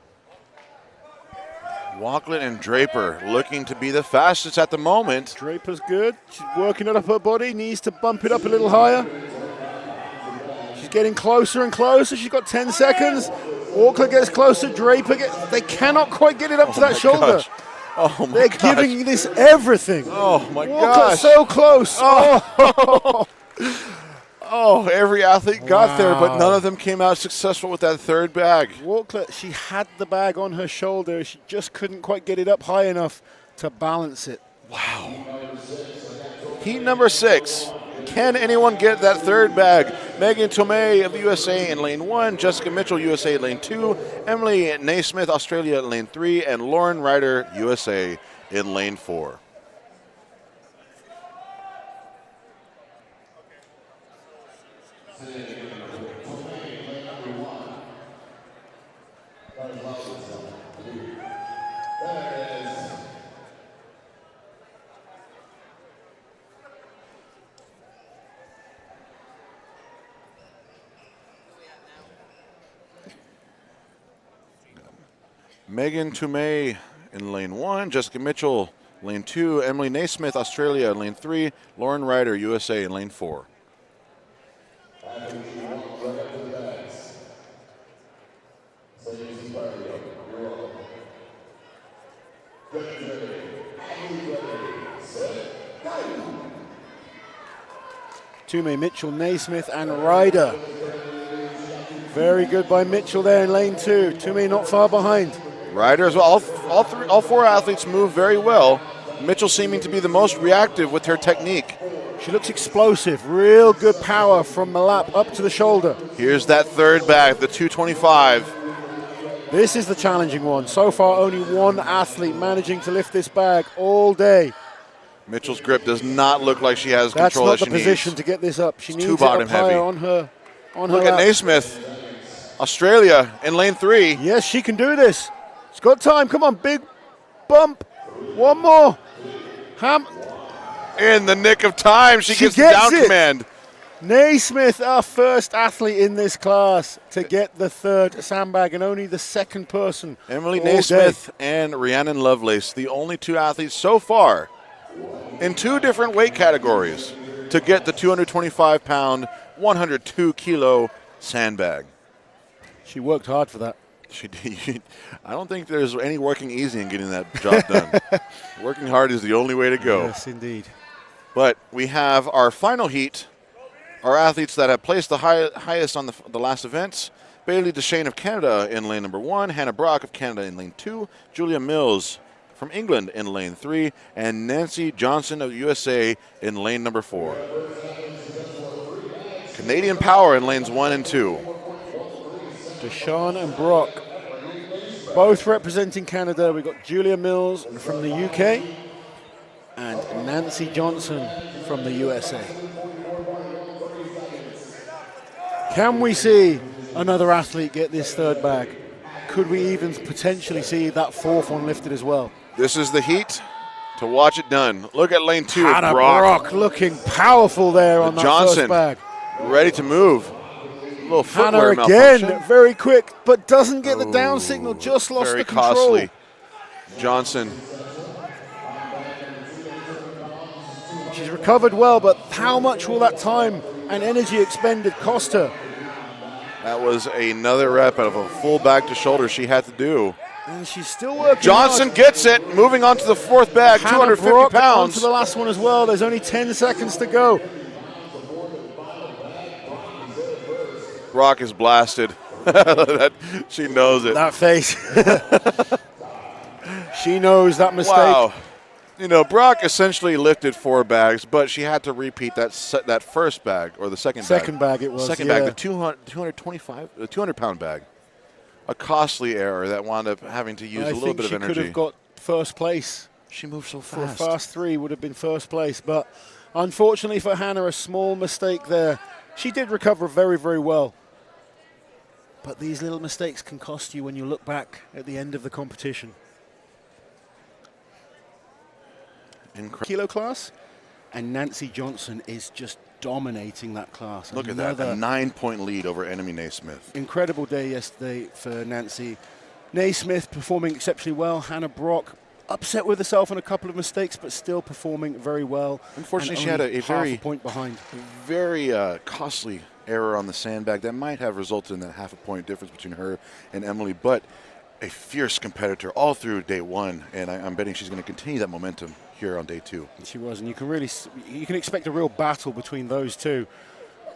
Walklin and Draper looking to be the fastest at the moment. Draper's good. She's working it up her body. Needs to bump it up a little higher. She's getting closer and closer. She's got 10 seconds. Walker gets closer. Draper they cannot quite get it up to that shoulder. Gosh. Oh my They're gosh. giving this everything. Oh my Walker gosh. so close. Oh. Oh, every athlete got there, but none of them came out successful with that third bag. Walker, she had the bag on her shoulder. She just couldn't quite get it up high enough to balance it. Wow. Heat number 6. Can anyone get that third bag? Megan Tomei of the USA in lane 1, Jessica Mitchell, USA in lane 2, Emily Naismith, Australia in lane 3, and Lauren Ryder, USA in lane 4. Megan Tomei in lane 1, Jessica Mitchell, lane 2, Emily Naismith, Australia in lane 3, Lauren Ryder, USA in lane 4. Tomei, Mitchell, Naismith, and Ryder. Very good by Mitchell there in lane 2. Tomei not far behind. Ryder as well. All four athletes move very well. Mitchell seeming to be the most reactive with her technique. She looks explosive. Real good power from the lap up to the shoulder. Here's that third bag, the 225. This is the challenging one. So far, only one athlete managing to lift this bag all day. Mitchell's grip does not look like she has That's control not as the she position needs. to get this up. She It's needs too it bottom up higher heavy. on her Look lap. at Naismith, Australia in lane 3. Yes, she can do this. She's got time. Come on, big bump. One more. In the nick of time, she gets the gets down it. command. Naismith, our first athlete in this class to get the third sandbag, and only the second person. Emily all Naismith day. and Rhiannon Lovelace, the only two athletes so far in two different weight categories to get the 225-pound, 102-kilo sandbag. She worked hard for that. She did. I don't think there's any working easy in getting that job done. Working hard is the only way to go. Yes, indeed. But we have our final heat, our athletes that have placed the highest on the last events. Bailey Deshane of Canada in lane number 1, Hannah Brock of Canada in lane 2, Julia Mills from England in lane 3, and Nancy Johnson of USA in lane number 4. Canadian Power in lanes 1 and 2. Deshawn and Brock, both representing Canada. We've got Julia Mills from the UK and Nancy Johnson from the USA. Can we see another athlete get this third bag? Could we even potentially see that fourth one lifted as well? This is the heat to watch it done. Look at lane 2. Hannah Brock. Brock looking powerful there on that Johnson first bag. ready to move. A little Hannah footwear again, malfunction. very quick, but doesn't get the down signal, just lost Very the control. costly. Johnson. She's recovered well, but how much will that time and energy expended cost her? That was another rep out of a full back to shoulder she had to do. And she's still working Johnson hard. gets it, moving on to the fourth bag, Hannah 250 Brock pounds. onto the last one as well. There's only 10 seconds to go. Brock is blasted. She knows it. That face. She knows that mistake. Wow. You know, Brock essentially lifted 4 bags, but she had to repeat that first bag, or the second bag. Second bag it was, Second yeah. bag, the 200-pound bag. A costly error that wound up having to use a little bit of I think she energy. could have got first place She moves so For a fast. fast 3 would have been first place, but unfortunately for Hannah, a small mistake there. She did recover very, very well. But these little mistakes can cost you when you look back at the end of the competition. Kilo class, and Nancy Johnson is just dominating that class. Look at that, a 9-point lead over enemy Naismith. Incredible day yesterday for Nancy. Naismith performing exceptionally well. Hannah Brock upset with herself on a couple of mistakes, but still performing very well. Unfortunately, she had a very point behind. Very costly error on the sandbag that might have resulted in that half a point difference between her and Emily, but a fierce competitor all through day 1, and I'm betting she's going to continue that momentum here on day 2. She was, and you can expect a real battle between those two.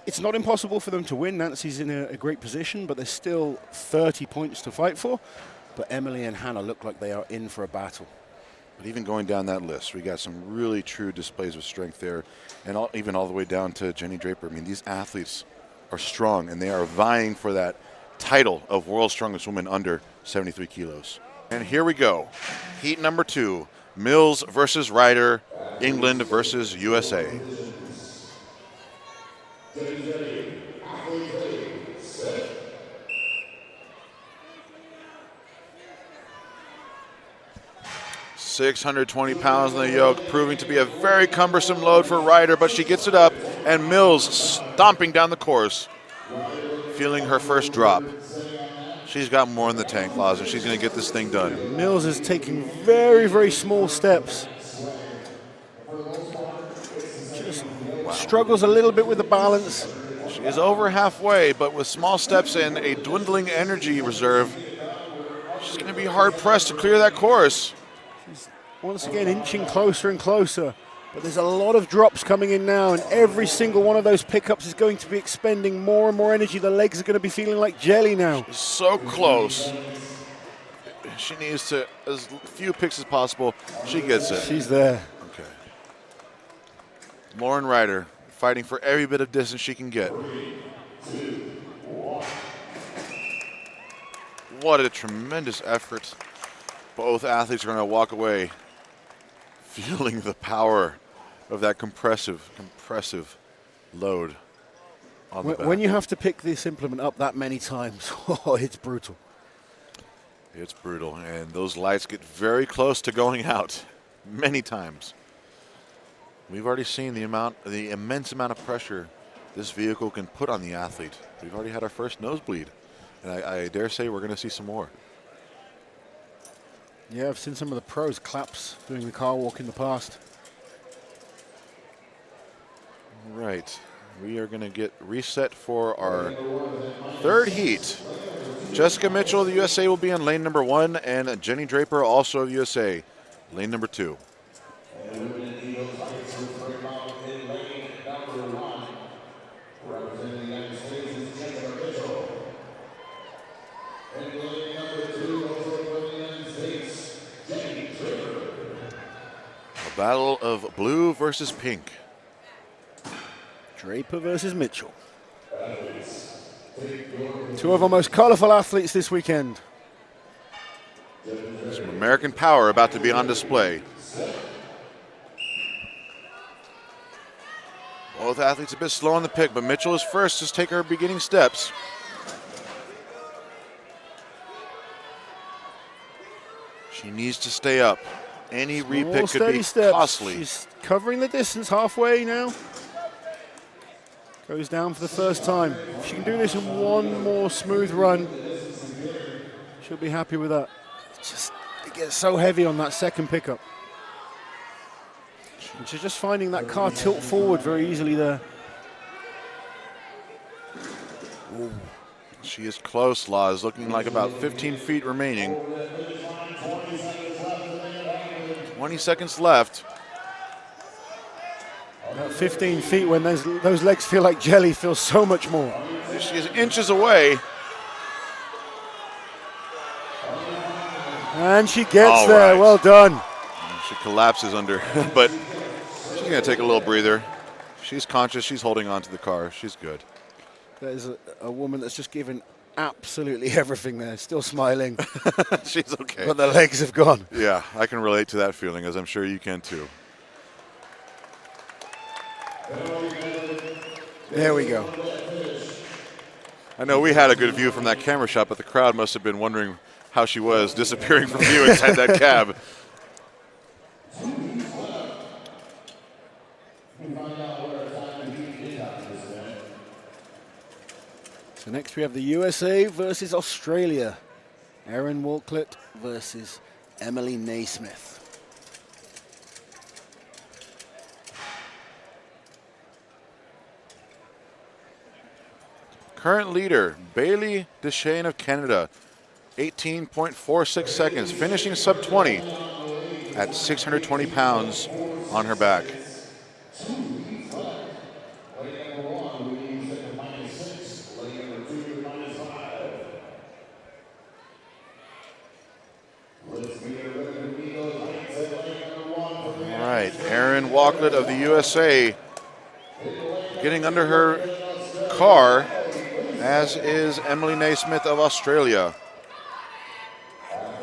It's not impossible for them to win. Nancy's in a great position, but there's still 30 points to fight for. But Emily and Hannah look like they are in for a battle. But even going down that list, we got some really true displays of strength there, and even all the way down to Jenny Draper. I mean, these athletes are strong, and they are vying for that title of world's strongest woman under 73 kilos. And here we go. Heat number 2, Mills versus Ryder, England versus USA. £620 in the yoke, proving to be a very cumbersome load for Ryder, but she gets it up, and Mills stomping down the course, feeling her first drop. She's got more in the tank, Laz, and she's going to get this thing done. Mills is taking very, very small steps. Just struggles a little bit with the balance. She is over halfway, but with small steps and a dwindling energy reserve, she's going to be hard-pressed to clear that course. She's once again inching closer and closer. But there's a lot of drops coming in now, and every single one of those pickups is going to be expending more and more energy. The legs are going to be feeling like jelly now. She's so close. She needs to, as few picks as possible. She gets it. She's there. Okay. Lauren Ryder fighting for every bit of distance she can get. What a tremendous effort. Both athletes are going to walk away feeling the power of that compressive load on the back. When you have to pick this implement up that many times, oh, it's brutal. It's brutal, and those lights get very close to going out many times. We've already seen the immense amount of pressure this vehicle can put on the athlete. We've already had our first nosebleed, and I dare say we're going to see some more. Yeah, I've seen some of the pros claps doing the car walk in the past. Right. We are going to get reset for our third heat. Jessica Mitchell of the USA will be in lane number 1, and Jenny Draper, also of USA, lane number 2. A battle of blue versus pink. Draper versus Mitchell. Two of our most colorful athletes this weekend. Some American power about to be on display. Both athletes a bit slow on the pick, but Mitchell is first to take her beginning steps. She needs to stay up. Any repick could be costly. She's covering the distance halfway now. Goes down for the first time. If she can do this in one more smooth run, she'll be happy with that. It gets so heavy on that second pickup. And she's just finding that car tilt forward very easily there. Ooh. She is close, Laz, looking like about 15 feet remaining. 20 seconds left. About 15 feet when those legs feel like jelly feels so much more. She is inches away. And she gets All there, right. well done. She collapses under, but she's gonna take a little breather. She's conscious, she's holding on to the car, she's good. There's a woman that's just given absolutely everything there. Still smiling, She's okay. but the legs have gone. Yeah, I can relate to that feeling, as I'm sure you can too. There we go. I know we had a good view from that camera shot, but the crowd must have been wondering how she was disappearing from view inside that cab. So next we have the USA versus Australia. Erin Walklett versus Emily Naismith. Current leader, Bailey Deshane of Canada, 18.46 seconds, finishing sub 20 at 620 pounds on her back. All right, Erin Walklett of the USA getting under her car, as is Emily Naismith of Australia.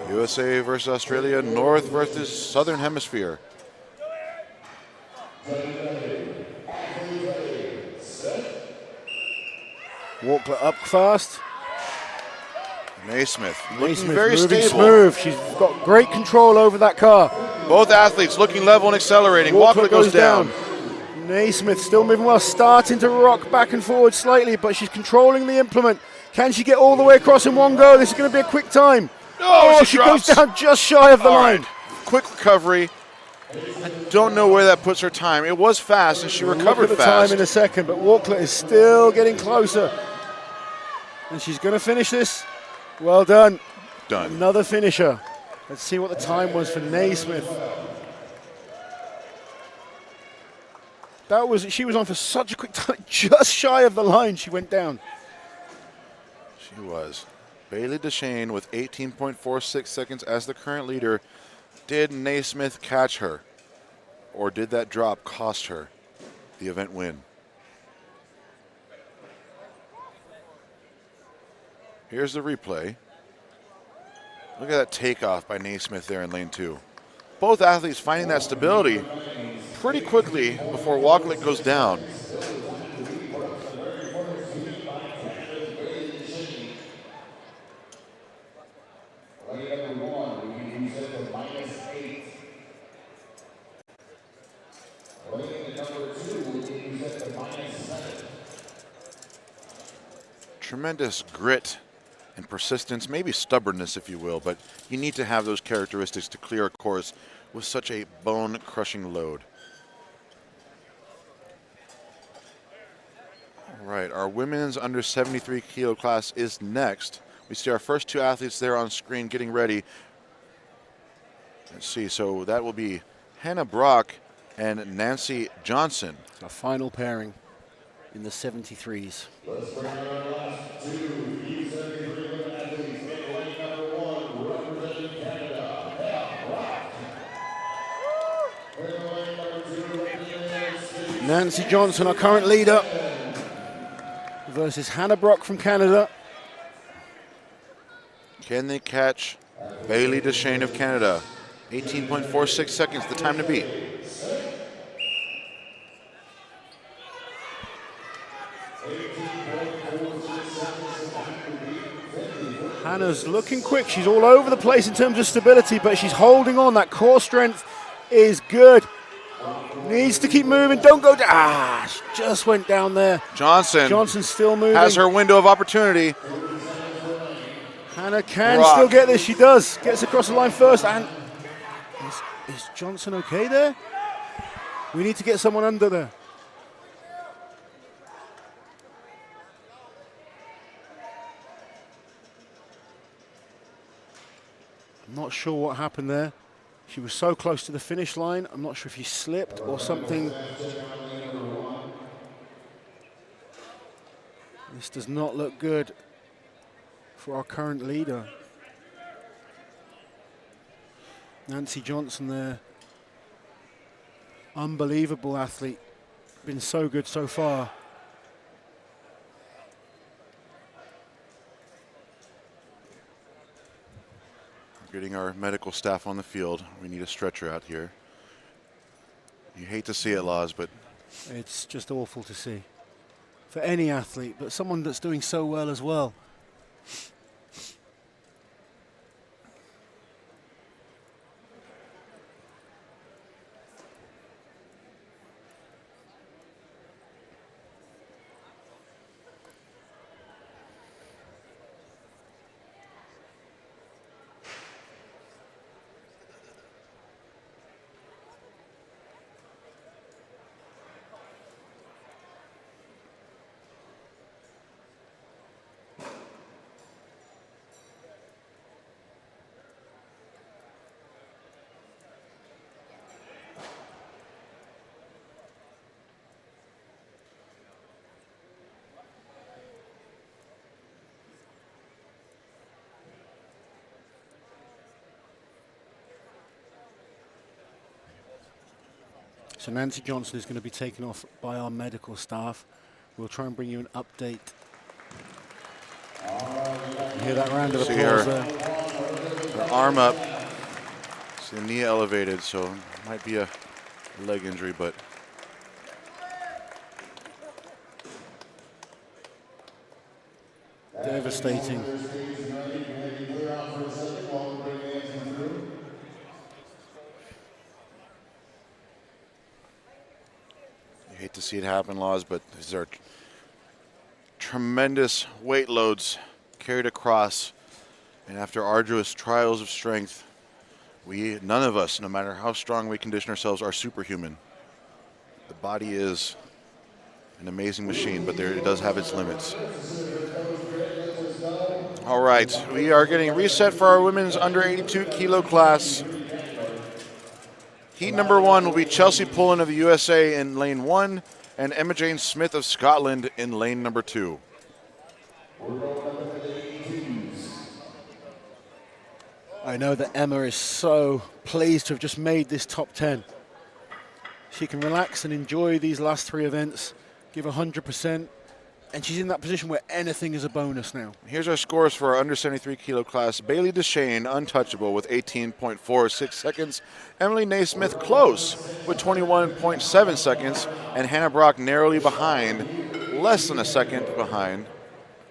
USA versus Australia, North versus Southern Hemisphere. Walklett up fast. Naismith looking Naismith very moving stable. smooth. She's got great control over that car. Both athletes looking level and accelerating. Walklett goes down. Naismith still moving well, starting to rock back and forward slightly, but she's controlling the implement. Can she get all the way across in one go? This is going to be a quick time. Oh, she goes down just shy of the line. Quick recovery. I don't know where that puts her time. It was fast, and she recovered Look at the fast. time in a second, but Walklett is still getting closer. And she's going to finish this. Well done. Done. Another finisher. Let's see what the time was for Naismith. She was on for such a quick time, just shy of the line. She went down. She was. Bailey Deshane with 18.46 seconds as the current leader. Did Naismith catch her? Or did that drop cost her the event win? Here's the replay. Look at that takeoff by Naismith there in lane 2. Both athletes finding that stability pretty quickly before Walklett goes down. Tremendous grit and persistence, maybe stubbornness if you will, but you need to have those characteristics to clear a course with such a bone-crushing load. All right, our women's under 73 kilo class is next. We see our first two athletes there on screen getting ready. Let's see, so that will be Hannah Brock and Nancy Johnson. A final pairing in the 73s. Let's bring our last two U73 athletes. In lane number 1, representing Canada, Hannah Brock. In lane number 2, representing Nancy Johnson, our current leader, versus Hannah Brock from Canada. Can they catch Bailey Deshane of Canada? 18.46 seconds, the time to beat. Hannah's looking quick. She's all over the place in terms of stability, but she's holding on. That core strength is good. Needs to keep moving. Don't go down. She just went down there. Johnson still moving. has her window of opportunity. Hannah can Brock. still get this. She does. Gets across the line first. And is Johnson okay there? We need to get someone under there. I'm not sure what happened there. She was so close to the finish line. I'm not sure if she slipped or something. This does not look good for our current leader. Nancy Johnson there. Unbelievable athlete. Been so good so far. Getting our medical staff on the field. We need a stretcher out here. You hate to see it, Laz, but It's just awful to see for any athlete, but someone that's doing so well as well. So Nancy Johnson is going to be taken off by our medical staff. We'll try and bring you an update. You hear that round of See applause her. there? Her arm up. See the knee elevated, so it might be a leg injury, but Devastating. you hate to see it happen, Laws, but these are tremendous weight loads carried across, and after arduous trials of strength, none of us, no matter how strong we condition ourselves, are superhuman. The body is an amazing machine, but it does have its limits. All right, we are getting reset for our women's under 82 kilo class. Heat number 1 will be Chelsea Pullen of the USA in lane 1 and Emma Jane Smith of Scotland in lane number 2. I know that Emma is so pleased to have just made this top 10. She can relax and enjoy these last 3 events, give 100%, and she's in that position where anything is a bonus now. Here's our scores for our under 73 kilo class. Bailey Deshane, untouchable with 18.46 seconds. Emily Naismith, close with 21.7 seconds. And Hannah Brock narrowly behind, less than a second behind,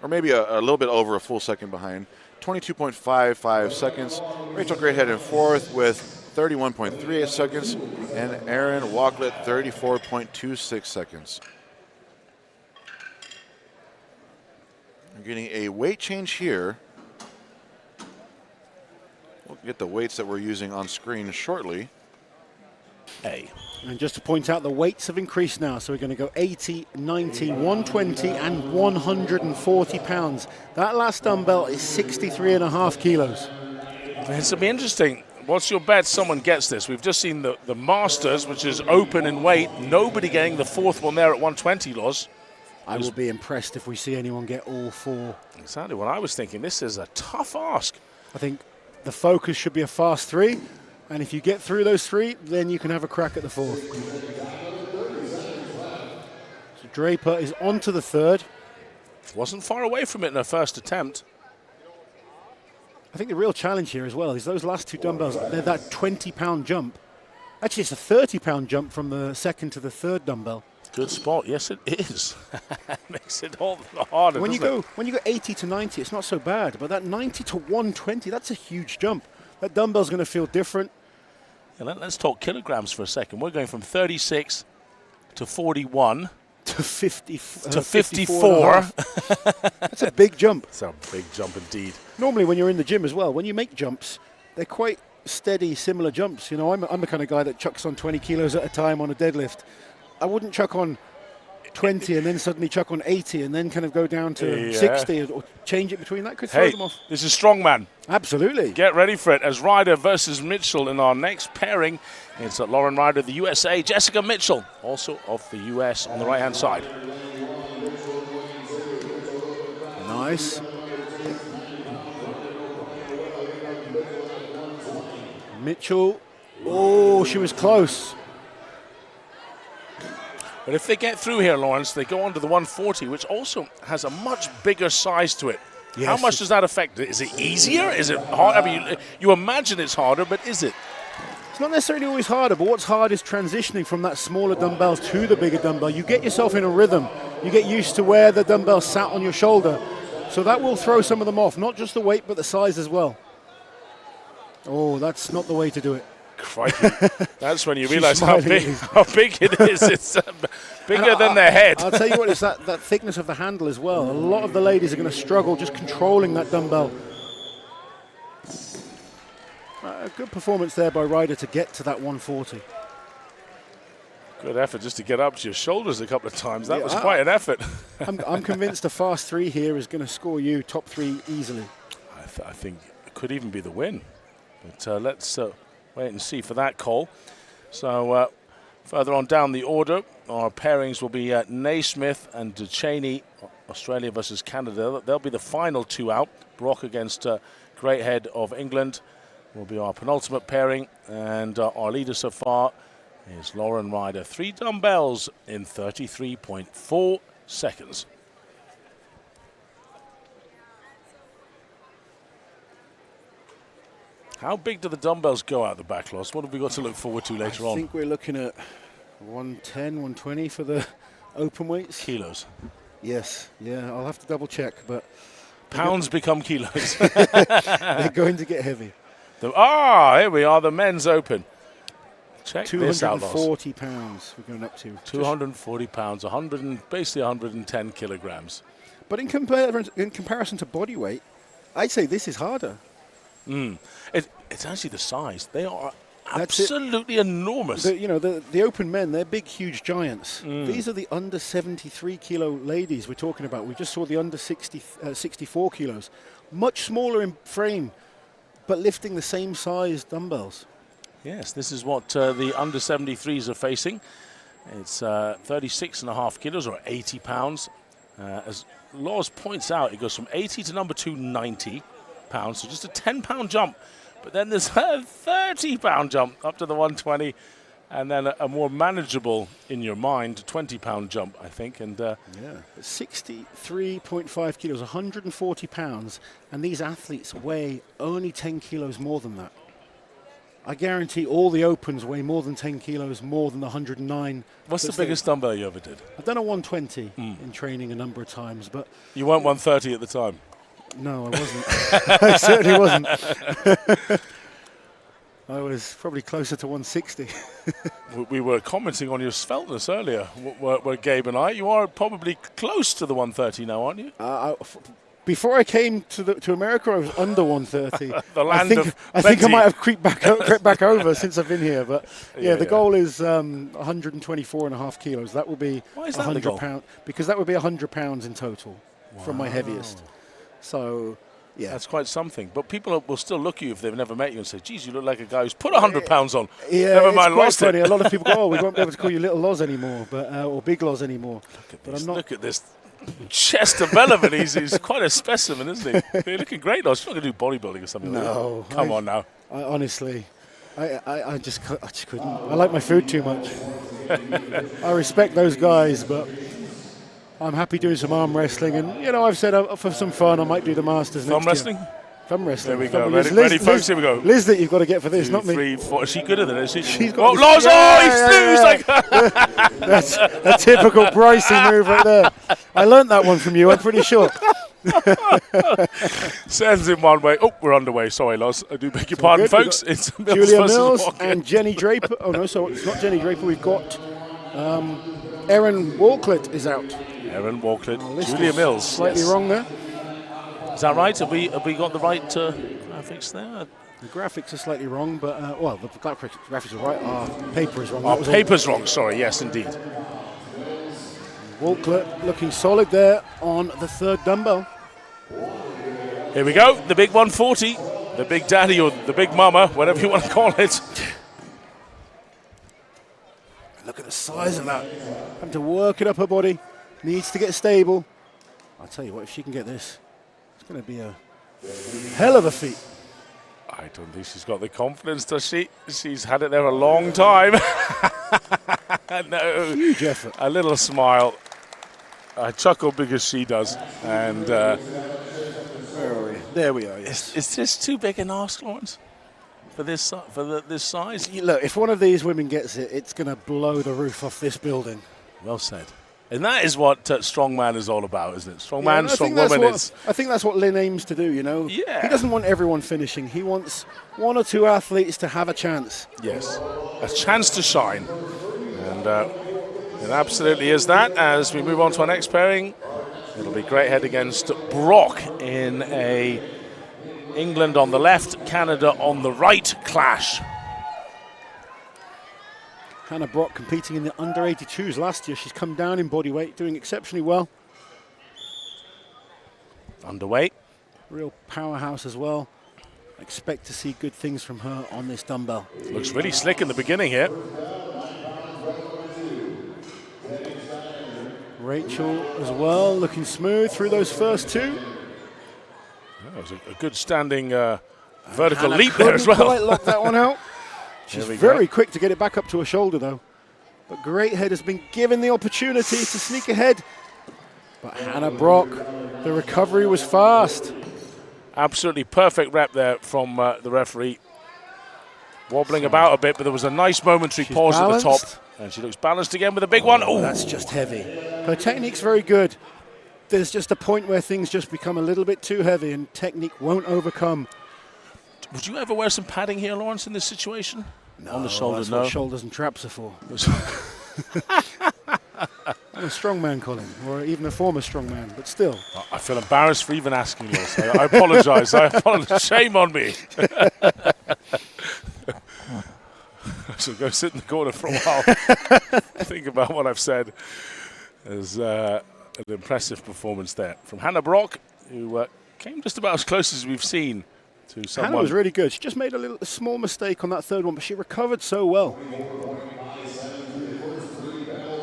or maybe a little bit over a full second behind, 22.55 seconds. Rachel Greathead in 4th with 31.38 seconds. And Erin Walklett, 34.26 seconds. We're getting a weight change here. We'll get the weights that we're using on screen shortly. And just to point out, the weights have increased now. So we're going to go 80, 90, 120, and 140 pounds. That last dumbbell is 63.5 kilos. It's going to be interesting. What's your bet someone gets this? We've just seen the Masters, which is open in weight. Nobody getting the 4th one there at 120, Loz. I will be impressed if we see anyone get all 4. Exactly what I was thinking. This is a tough ask. I think the focus should be a fast 3. And if you get through those 3, then you can have a crack at the 4th. So Draper is on to the 3rd. Wasn't far away from it in her first attempt. I think the real challenge here as well is those last 2 dumbbells, they're that 20-pound jump. Actually, it's a 30-pound jump from the 2nd to the 3rd dumbbell. Good spot. Yes, it is. Makes it all the harder. When you go 80 to 90, it's not so bad. But that 90 to 120, that's a huge jump. That dumbbell's going to feel different. Yeah, let's talk kilograms for a second. We're going from 36 to 41 to 50 to 54. That's a big jump. It's a big jump indeed. Normally, when you're in the gym as well, when you make jumps, they're quite steady, similar jumps. You know, I'm the kind of guy that chucks on 20 kilos at a time on a deadlift. I wouldn't chuck on 20 and then suddenly chuck on 80 and then kind of go down to 60 or change it between. That could throw them off. This is Strongman. Absolutely. Get ready for it as Ryder versus Mitchell in our next pairing. It's Lauren Ryder of the USA, Jessica Mitchell, also of the US on the right-hand side. Nice. Mitchell. Oh, she was close. But if they get through here, Lawrence, they go on to the 140, which also has a much bigger size to it. Yes, How much does that affect it? Is it easier? Is it hard? I mean, you imagine it's harder, but is it? It's not necessarily always harder, but what's hard is transitioning from that smaller dumbbell to the bigger dumbbell. You get yourself in a rhythm. You get used to where the dumbbell sat on your shoulder. So that will throw some of them off, not just the weight, but the size as well. Oh, that's not the way to do it. Crikey. That's when you realize how big it is. It's bigger than their head. I'll tell you what, it's that thickness of the handle as well. A lot of the ladies are going to struggle just controlling that dumbbell. A good performance there by Ryder to get to that 140. Good effort just to get up to your shoulders a couple of times. That was quite an effort. I'm convinced a fast 3 here is going to score you top 3 easily. I think it could even be the win. But let's wait and see for that call. So further on down the order, our pairings will be Naismith and Ducheney, Australia versus Canada. They'll be the final 2 out. Brock against Greathead of England will be our penultimate pairing. And our leader so far is Lauren Ryder. 3 dumbbells in 33.4 seconds. How big do the dumbbells go out the back, Loss? What have we got to look forward to later on? I think we're looking at 110, 120 for the open weights. Kilos. Yes, yeah, I'll have to double check, but Pounds become kilos. they're going to get heavy. Here we are, the men's open. Check this out, Loss. 240 pounds we're going up to. 240 pounds, basically 110 kilograms. But in comparison to body weight, I'd say this is harder. It's actually the size. They are absolutely enormous. The open men, they're big, huge giants. These are the under 73 kilo ladies we're talking about. We just saw the under 64 kilos. Much smaller in frame, but lifting the same size dumbbells. Yes, this is what the under 73s are facing. It's 36.5 kilos or 80 pounds. As Laws points out, it goes from 80 to number 2, 90 pounds. So just a 10-pound jump. But then there's a 30-pound jump up to the 120. And then a more manageable, in your mind, 20-pound jump, I think. And 63.5 kilos, 140 pounds. And these athletes weigh only 10 kilos more than that. I guarantee all the opens weigh more than 10 kilos, more than the 109. What's the biggest dumbbell you ever did? I've done a 120 in training a number of times, but... You weren't 130 at the time? No, I wasn't. I certainly wasn't. I was probably closer to 160. We were commenting on your sveltness earlier, were Gabe and I. You are probably close to the 130 now, aren't you? Before I came to America, I was under 130. The land of I think I might have crept back over since I've been here. But the goal is 124.5 kilos. That will be 100 pounds, because that would be 100 pounds in total from my heaviest. So, yeah. That's quite something. But people will still look at you if they've never met you and say, geez, you look like a guy who's put 100 pounds on. Yeah, never mind, lost it. A lot of people go, we won't be able to call you Little Loz anymore, or Big Loz anymore. Look at this chest development. He's quite a specimen, isn't he? You're looking great, Loz. You're not going to do bodybuilding or something like that. No. Come on now. Honestly, I just couldn't. I like my food too much. I respect those guys, but... I'm happy doing some arm wrestling, and I've said for some fun I might do the Masters next year. Thumb wrestling. There we go. Ready, folks? Here we go. Liz that you've got to get for this, 2, not me. 3, 4. Is she good at it? Is she? She's got Loz! That's a typical Brycey move right there. I learnt that one from you, I'm pretty sure. Sends in one way. Oh, we're underway. Sorry, Loz. I do beg your pardon, folks. It's Julia Mills and Jenny Draper. Oh, no, so it's not Jenny Draper. We've got Erin Walclett is out. Erin Walclett, Julia Mills. Slightly wrong there. Is that right? Have we got the right graphics there? The graphics are slightly wrong, but the graphics are right. Our paper is wrong. Our paper's wrong. Sorry. Yes, indeed. Walclett looking solid there on the 3rd dumbbell. Here we go. The big 140. The big daddy or the big mama, whatever you want to call it. Look at the size of that. Having to work it up her body. Needs to get stable. I'll tell you what, if she can get this, it's going to be a hell of a feat. I don't think she's got the confidence, does she? She's had it there a long time. No. Huge effort. A little smile. I chuckle because she does. And There we are, yes. Is this too big an ask, Lawrence, for this this size? Look, if one of these women gets it, it's going to blow the roof off this building. Well said. And that is what Strongman is all about, isn't it? Strongman, Yeah, strong woman. I think that's what Lynn aims to do, you know? Yeah. He doesn't want everyone finishing. He wants one or two athletes to have a chance. Yes, a chance to shine. And it absolutely is that. As we move on to our next pairing, it'll be Great Head against Brock in a England on the left, Canada on the right clash. Hannah Brock competing in the under 82s last year. She's come down in body weight, doing exceptionally well. Underweight. Real powerhouse as well. Expect to see good things from her on this dumbbell. Looks really slick in the beginning here. Rachel as well, looking smooth through those first two. That was a good standing vertical Hannah leap there as couldn't well. quite lock that one out. She's very quick to get it back up to her shoulder, though. But Great Head has been given the opportunity to sneak ahead. But Hannah Brock, the recovery was fast. Absolutely perfect rep there from the referee. Wobbling about a bit, but there was a nice momentary pause balanced. at the top. And she looks balanced again with a big one. Oh, That's just heavy. Her technique's very good. There's just a point where things just become a little bit too heavy and technique won't overcome. Would you ever wear some padding here, Lawrence, in this situation? No, on the shoulder, that's no. what shoulders and traps are for. I'm a strongman, Colin, or even a former strongman, but still. I feel embarrassed for even asking this. I apologise. I apologise. Shame on me. So go sit in the corner for a while. Think about what I've said. There's an impressive performance there from Hannah Brock, who came just about as close as we've seen to someone. Hannah was really good. She just made a small mistake on that third one, but she recovered so well.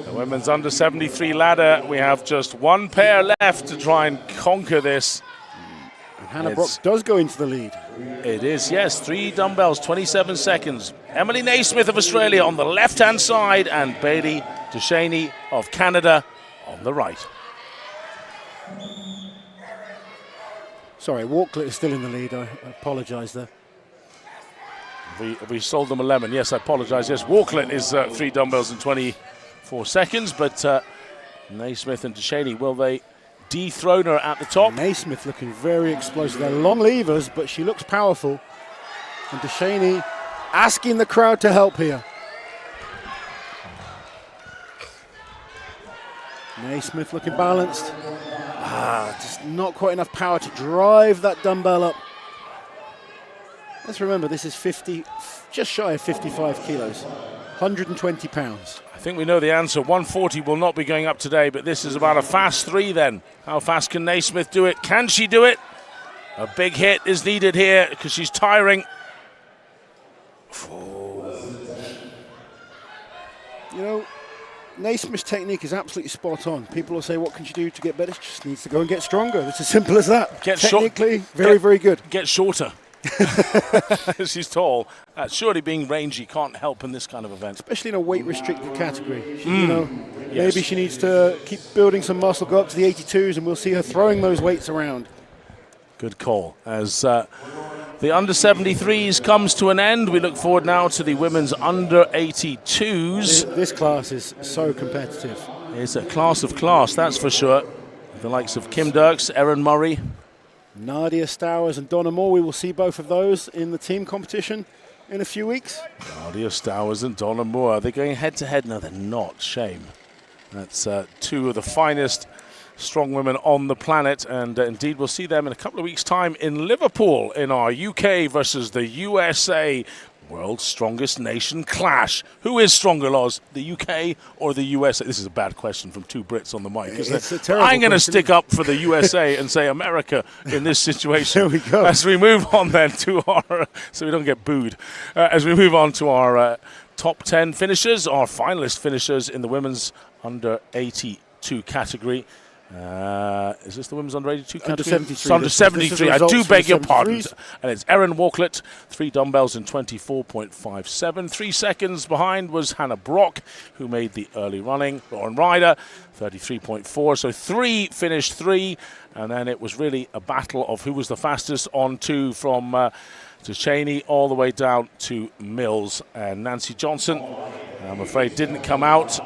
The women's under 73 ladder. We have just one pair left to try and conquer this. And Hannah Brock does go into the lead. It is, yes. 3 dumbbells, 27 seconds. Emily Naismith of Australia on the left-hand side and Bailey Ducheney of Canada on the right. Sorry, Walklet is still in the lead. I apologise there. We sold them a lemon. Yes, I apologise. Yes, Walklet is 3 dumbbells in 24 seconds, but Naismith and Ducheney, will they dethrone her at the top? Naismith looking very explosive. They're long levers, but she looks powerful. And Ducheney asking the crowd to help here. Naismith looking balanced. Just not quite enough power to drive that dumbbell up. Let's remember, this is just shy of 55 kilos, 120 pounds. I think we know the answer. 140 will not be going up today, but this is about a fast 3 then. How fast can Naismith do it? Can she do it? A big hit is needed here because she's tiring. You know, Naismith's technique is absolutely spot on. People will say, what can she do to get better? She just needs to go and get stronger. It's as simple as that. Technically, very good. Get shorter. She's tall. Surely being rangy can't help in this kind of event. Especially in a weight-restricted category. You know, maybe she needs to keep building some muscle, go up to the 82s, and we'll see her throwing those weights around. Good call. As the under 73s comes to an end, we look forward now to the women's under 82s. This class is so competitive. It's a class of class, that's for sure. The likes of Kim Dirks, Erin Murray, Nadia Stowers and Donna Moore, we will see both of those in the team competition in a few weeks. Nadia Stowers and Donna Moore. Are they going head-to-head? No, they're not. Shame. That's 2 of the finest strong women on the planet, and indeed we'll see them in a couple of weeks' time in Liverpool in our UK versus the USA World's Strongest Nation clash. Who is stronger, Loz, the UK or the USA? This is a bad question from 2 Brits on the mic. It's a terrible I'm going to question. stick up for the USA and say America in this situation. There we go. As we move on then to our, so we don't get booed, as we move on to our top 10 finishers, our finalist finishers in the women's under 82 category. Is this the women's under 82 Under category? 73. It's under This is 73. the I do results beg from your the pardon. 73s. And it's Erin Walklett, 3 dumbbells in 24.57. 3 seconds behind was Hannah Brock, who made the early running. Lauren Ryder, 33.4. So 3 finished 3. And then it was really a battle of who was the fastest on 2 from to Cheney all the way down to Mills. And Nancy Johnson, I'm afraid, didn't come out.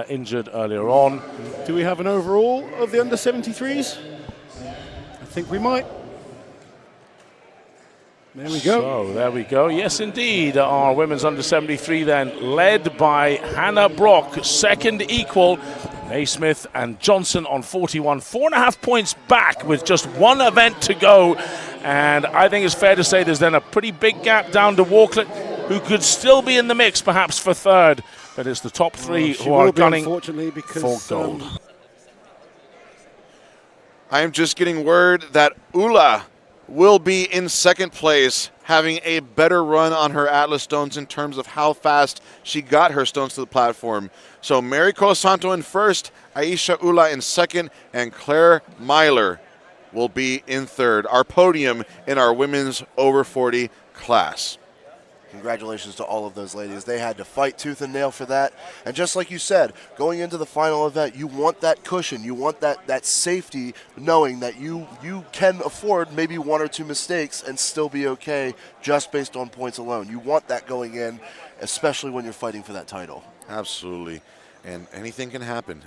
Injured earlier on. Do we have an overall of the under 73s? I think we might. There we go. So there we go. Yes, indeed. Our women's under 73 then, led by Hannah Brock, second equal. Naismith and Johnson on 41, 4.5 points back with just one event to go. And I think it's fair to say there's then a pretty big gap down to Walklett, who could still be in the mix perhaps for third. But it's the top 3 She who are will be, gunning unfortunately, for because gold. I am just getting word that Ula will be in second place, having a better run on her Atlas stones in terms of how fast she got her stones to the platform. So Mary Colasanto in first, Aisha Ula in second, and Claire Myler will be in third. Our podium in our women's over 40 class. Congratulations to all of those ladies. They had to fight tooth and nail for that. And just like you said, going into the final event, you want that cushion. You want that safety, knowing that you can afford maybe 1 or 2 mistakes and still be okay just based on points alone. You want that going in, especially when you're fighting for that title. Absolutely. And anything can happen.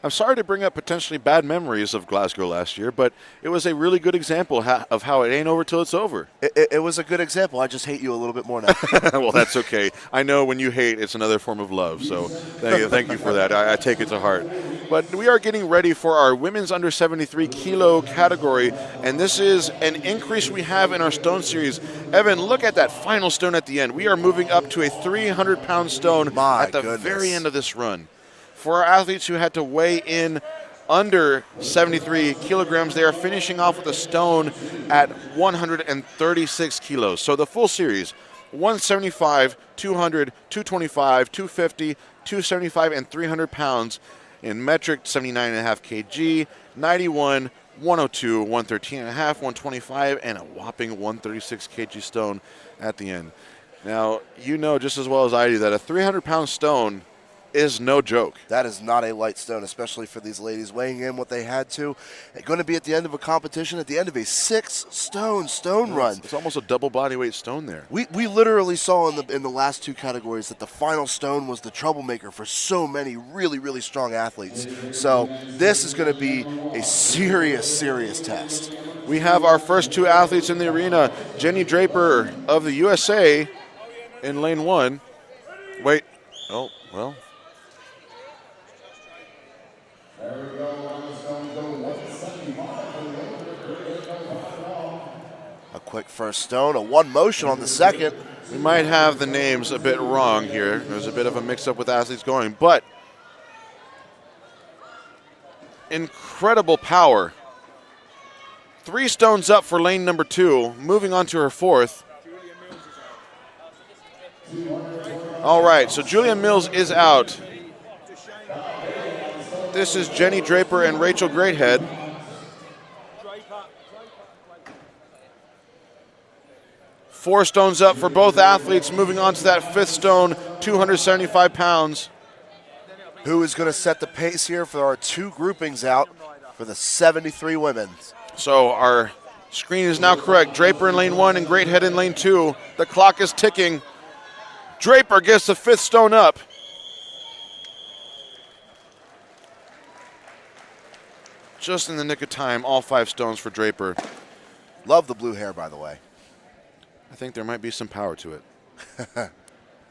I'm sorry to bring up potentially bad memories of Glasgow last year, but it was a really good example of how it ain't over till it's over. It was a good example. I just hate you a little bit more now. Well, that's okay. I know when you hate, it's another form of love. So thank you for that. I take it to heart. But we are getting ready for our women's under 73 kilo category, and this is an increase we have in our stone series. Evan, look at that final stone at the end. We are moving up to a 300-pound stone at the very end of this run. For our athletes who had to weigh in under 73 kilograms, they are finishing off with a stone at 136 kilos. So the full series, 175, 200, 225, 250, 275, and 300 pounds in metric, 79.5 kg, 91, 102, 113.5, 125, and a whopping 136 kg stone at the end. Now, you know just as well as I do that a 300-pound stone is no joke. That is not a light stone, especially for these ladies weighing in what they had to. It's going to be at the end of a competition, at the end of a 6-stone run. It's almost a double body weight stone there. We literally saw in the last 2 categories that the final stone was the troublemaker for so many really, really strong athletes. So this is going to be a serious test. We have our first 2 athletes in the arena. Jenny Draper of the USA in lane 1. Wait. Oh, well. A quick first stone, a 1 motion on the second. We might have the names a bit wrong here. There's a bit of a mix-up with athletes going, but incredible power. 3 stones up for lane number 2, moving on to her 4th. All right, so Julia Mills is out. This is Jenny Draper and Rachel Greathead. Four stones up for both athletes, moving on to that 5th stone, 275 pounds. Who is going to set the pace here for our 2 groupings out for the 73 women? So our screen is now correct. Draper in lane 1 and Greathead in lane 2. The clock is ticking. Draper gets the 5th stone up. Just in the nick of time, all 5 stones for Draper. Love the blue hair, by the way. I think there might be some power to it.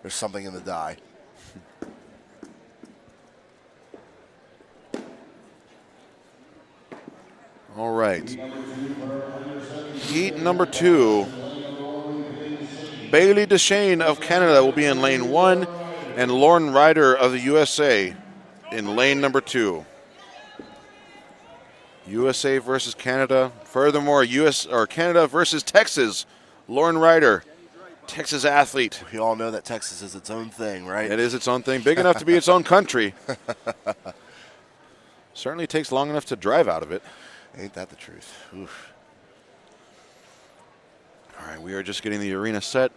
There's something in the dye. All right. Heat number 2. Bailey Deshane of Canada will be in lane 1, and Lauren Ryder of the USA in lane number 2. USA versus Canada. Furthermore, Canada versus Texas. Lauren Ryder, Texas athlete. We all know that Texas is its own thing, right? It is its own thing, big enough to be its own country. Certainly takes long enough to drive out of it. Ain't that the truth? Oof. All right, we are just getting the arena set.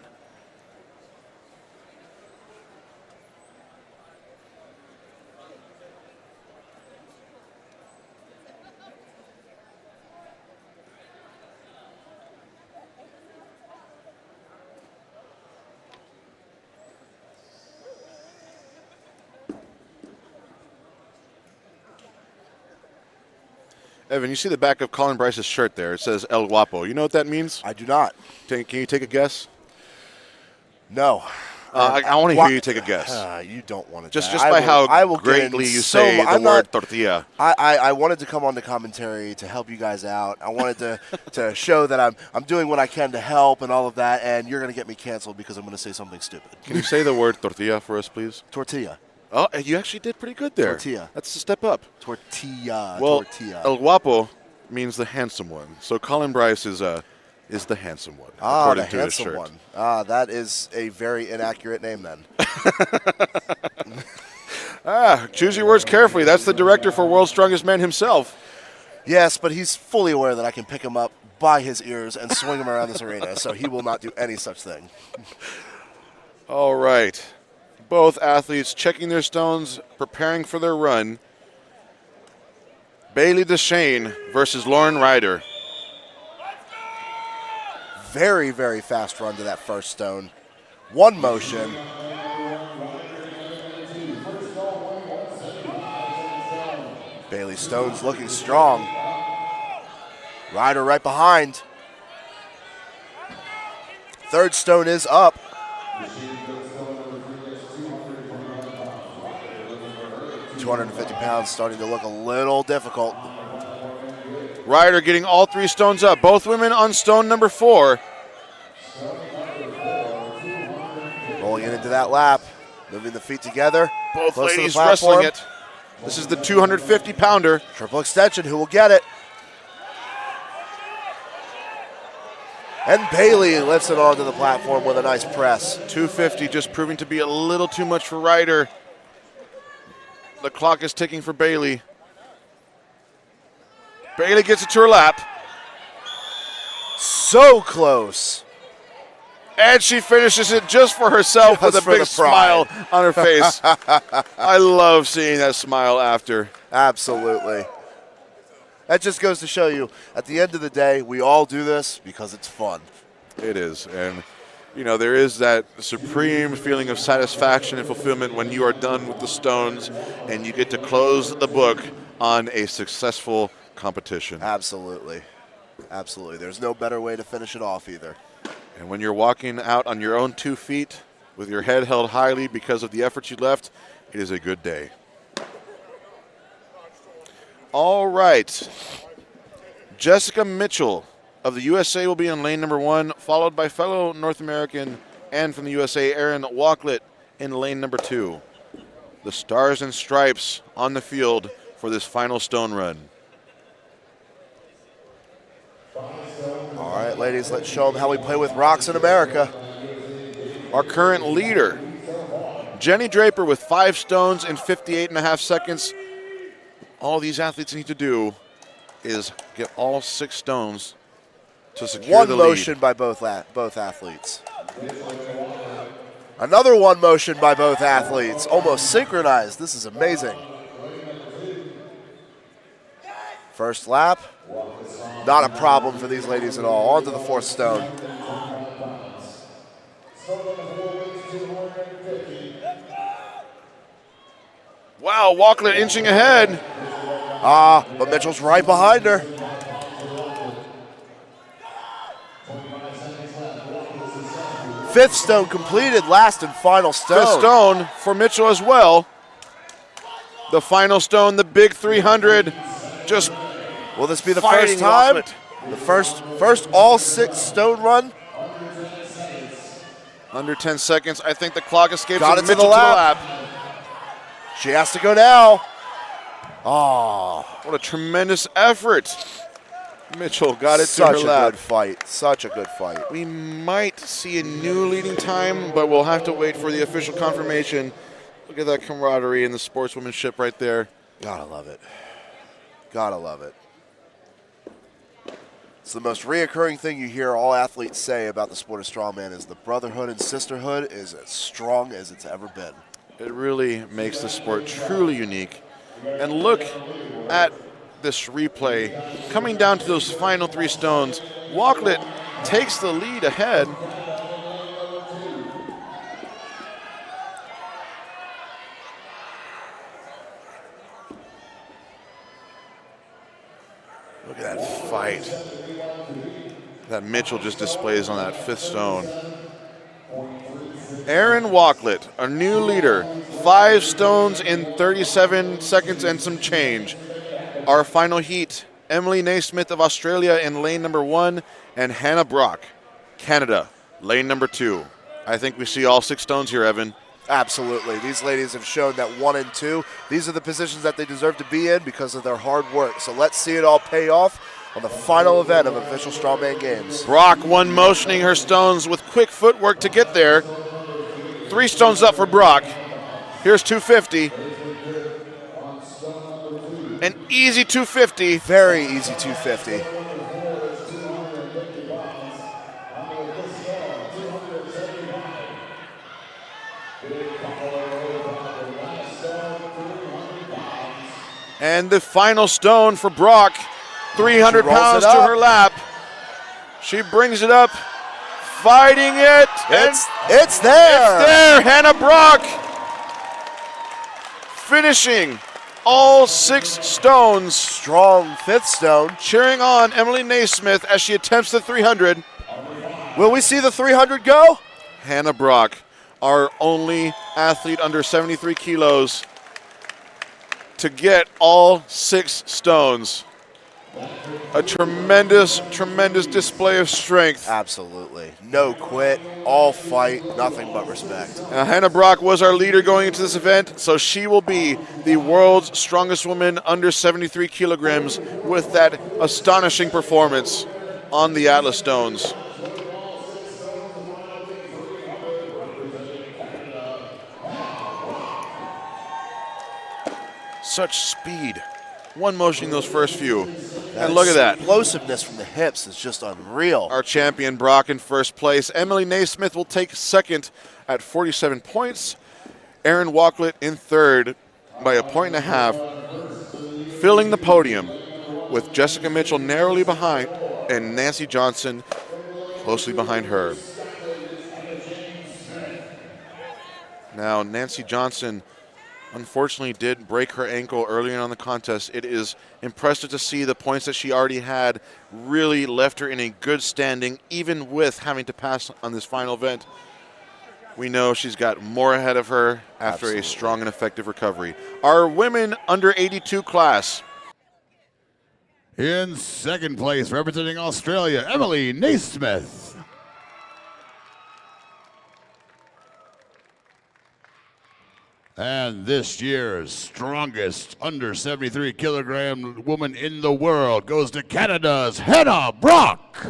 Evan, you see the back of Colin Bryce's shirt there. It says El Guapo. You know what that means? I do not. Can you take a guess? No. I want to hear you take a guess. You don't want to. Just by how greatly you say the word tortilla. I wanted to come on the commentary to help you guys out. I wanted to show that I'm doing what I can to help and all of that, and you're going to get me canceled because I'm going to say something stupid. Can you say the word tortilla for us, please? Tortilla. Oh, you actually did pretty good there. Tortilla. That's a step up. Tortilla. Well, tortilla. El Guapo means the handsome one. So Colin Bryce is the handsome one, according the to his handsome shirt. one. That is a very inaccurate name then. Choose your words carefully. That's the director for World's Strongest Man himself. Yes, but he's fully aware that I can pick him up by his ears and swing him around this arena, so he will not do any such thing. All right. Both athletes checking their stones, preparing for their run. Bailey Deshane versus Lauren Ryder. Very, very fast run to that first stone. One motion. Bailey Stone's looking strong. Ryder right behind. Third stone is up. £250 starting to look a little difficult. Ryder getting all 3 stones up. Both women on stone number 4. Rolling it into that lap. Moving the feet together. Both Close to the ladies platform. wrestling it. This is the 250-pounder. Triple extension. Who will get it? And Bailey lifts it onto the platform with a nice press. 250 just proving to be a little too much for Ryder. The clock is ticking for Bailey. Bailey gets it to her lap. So close. And she finishes it just for herself Just with a for big the smile pride. on her face. I love seeing that smile after. Absolutely. That just goes to show you, at the end of the day, we all do this because it's fun. It is. And, you know, there is that supreme feeling of satisfaction and fulfillment when you are done with the stones and you get to close the book on a successful competition. Absolutely. Absolutely. There's no better way to finish it off either. And when you're walking out on your own 2 feet with your head held highly because of the efforts you left, it is a good day. All right. Jessica Mitchell of the USA will be in lane number 1, followed by fellow North American and from the USA, Aaron Walklett, in lane number 2. The Stars and Stripes on the field for this final stone run. All right, ladies, let's show them how we play with rocks in America. Our current leader, Jenny Draper, with 5 stones in 58.5 seconds. All these athletes need to do is get all 6 stones to secure the lead. One motion by both athletes. Another one motion by both athletes. Almost synchronized. This is amazing. First lap. Not a problem for these ladies at all. On to the 4th stone. Wow, Walklett inching ahead. But Mitchell's right behind her. Fifth stone completed, last and final stone. 5th stone for Mitchell as well. The final stone, the big 300. Just Will this be the fighting first time? Walklett. The first all 6 stone run? Under 10 seconds. I think the clock escapes Got and it to the Mitchell lap. She has to go now. Oh, What a tremendous effort. Mitchell got it to such her a lap. good fight. Such a good fight. We might see a new leading time, but we'll have to wait for the official confirmation. Look at that camaraderie and the sportswomanship right there. Gotta love it. Gotta love it. It's the most reoccurring thing you hear all athletes say about the sport of strongman is the brotherhood and sisterhood is as strong as it's ever been. It really makes the sport truly unique. And look at this replay. Coming down to those final 3 stones, Walklet takes the lead ahead. Look at that fight that Mitchell just displays on that 5th stone. Aaron Walklet, a new leader, 5 stones in 37 seconds and some change. Our final heat, Emily Naismith of Australia in lane number 1, and Hannah Brock, Canada, lane number 2. I think we see all 6 stones here, Evan. Absolutely. These ladies have shown that 1 and 2, these are the positions that they deserve to be in because of their hard work. So let's see it all pay off on the final event of official Strongman Games. Brock one motioning her stones with quick footwork to get there. 3 stones up for Brock. Here's 250. An easy 250. Very easy 250. And the final stone for Brock, 300 pounds to her lap. She brings it up, fighting it. It's there. It's there, Hannah Brock. Finishing all 6 stones. Strong 5th stone. Cheering on Emily Naismith as she attempts the 300. Will we see the 300 go? Hannah Brock, our only athlete under 73 kilos to get all 6 stones. A tremendous, tremendous display of strength. Absolutely. No quit, all fight, nothing but respect. Now, Hannah Brock was our leader going into this event, so she will be the world's strongest woman under 73 kilograms with that astonishing performance on the Atlas Stones. Such speed. One motioning those first few. And look at that. Explosiveness from the hips is just unreal. Our champion Brock in first place. Emily Naismith will take second at 47 points. Aaron Walklet in third by a 1.5 points. Filling the podium with Jessica Mitchell narrowly behind and Nancy Johnson closely behind her. Now, Nancy Johnson unfortunately did break her ankle earlier on the contest. It is impressive to see the points that she already had really left her in a good standing, even with having to pass on this final event. We know she's got more ahead of her after Absolutely. a strong and effective recovery. Our women under 82 class. In second place, representing Australia, Emily Naismith. And this year's strongest under 73 kilogram woman in the world goes to Canada's Hannah Brock.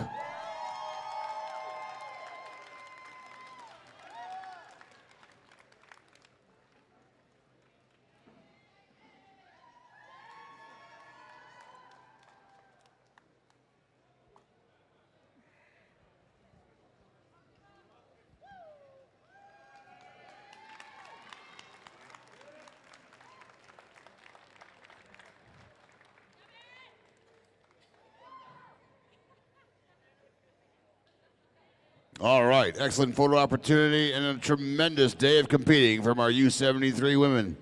All right, excellent photo opportunity and a tremendous day of competing from our U73 women.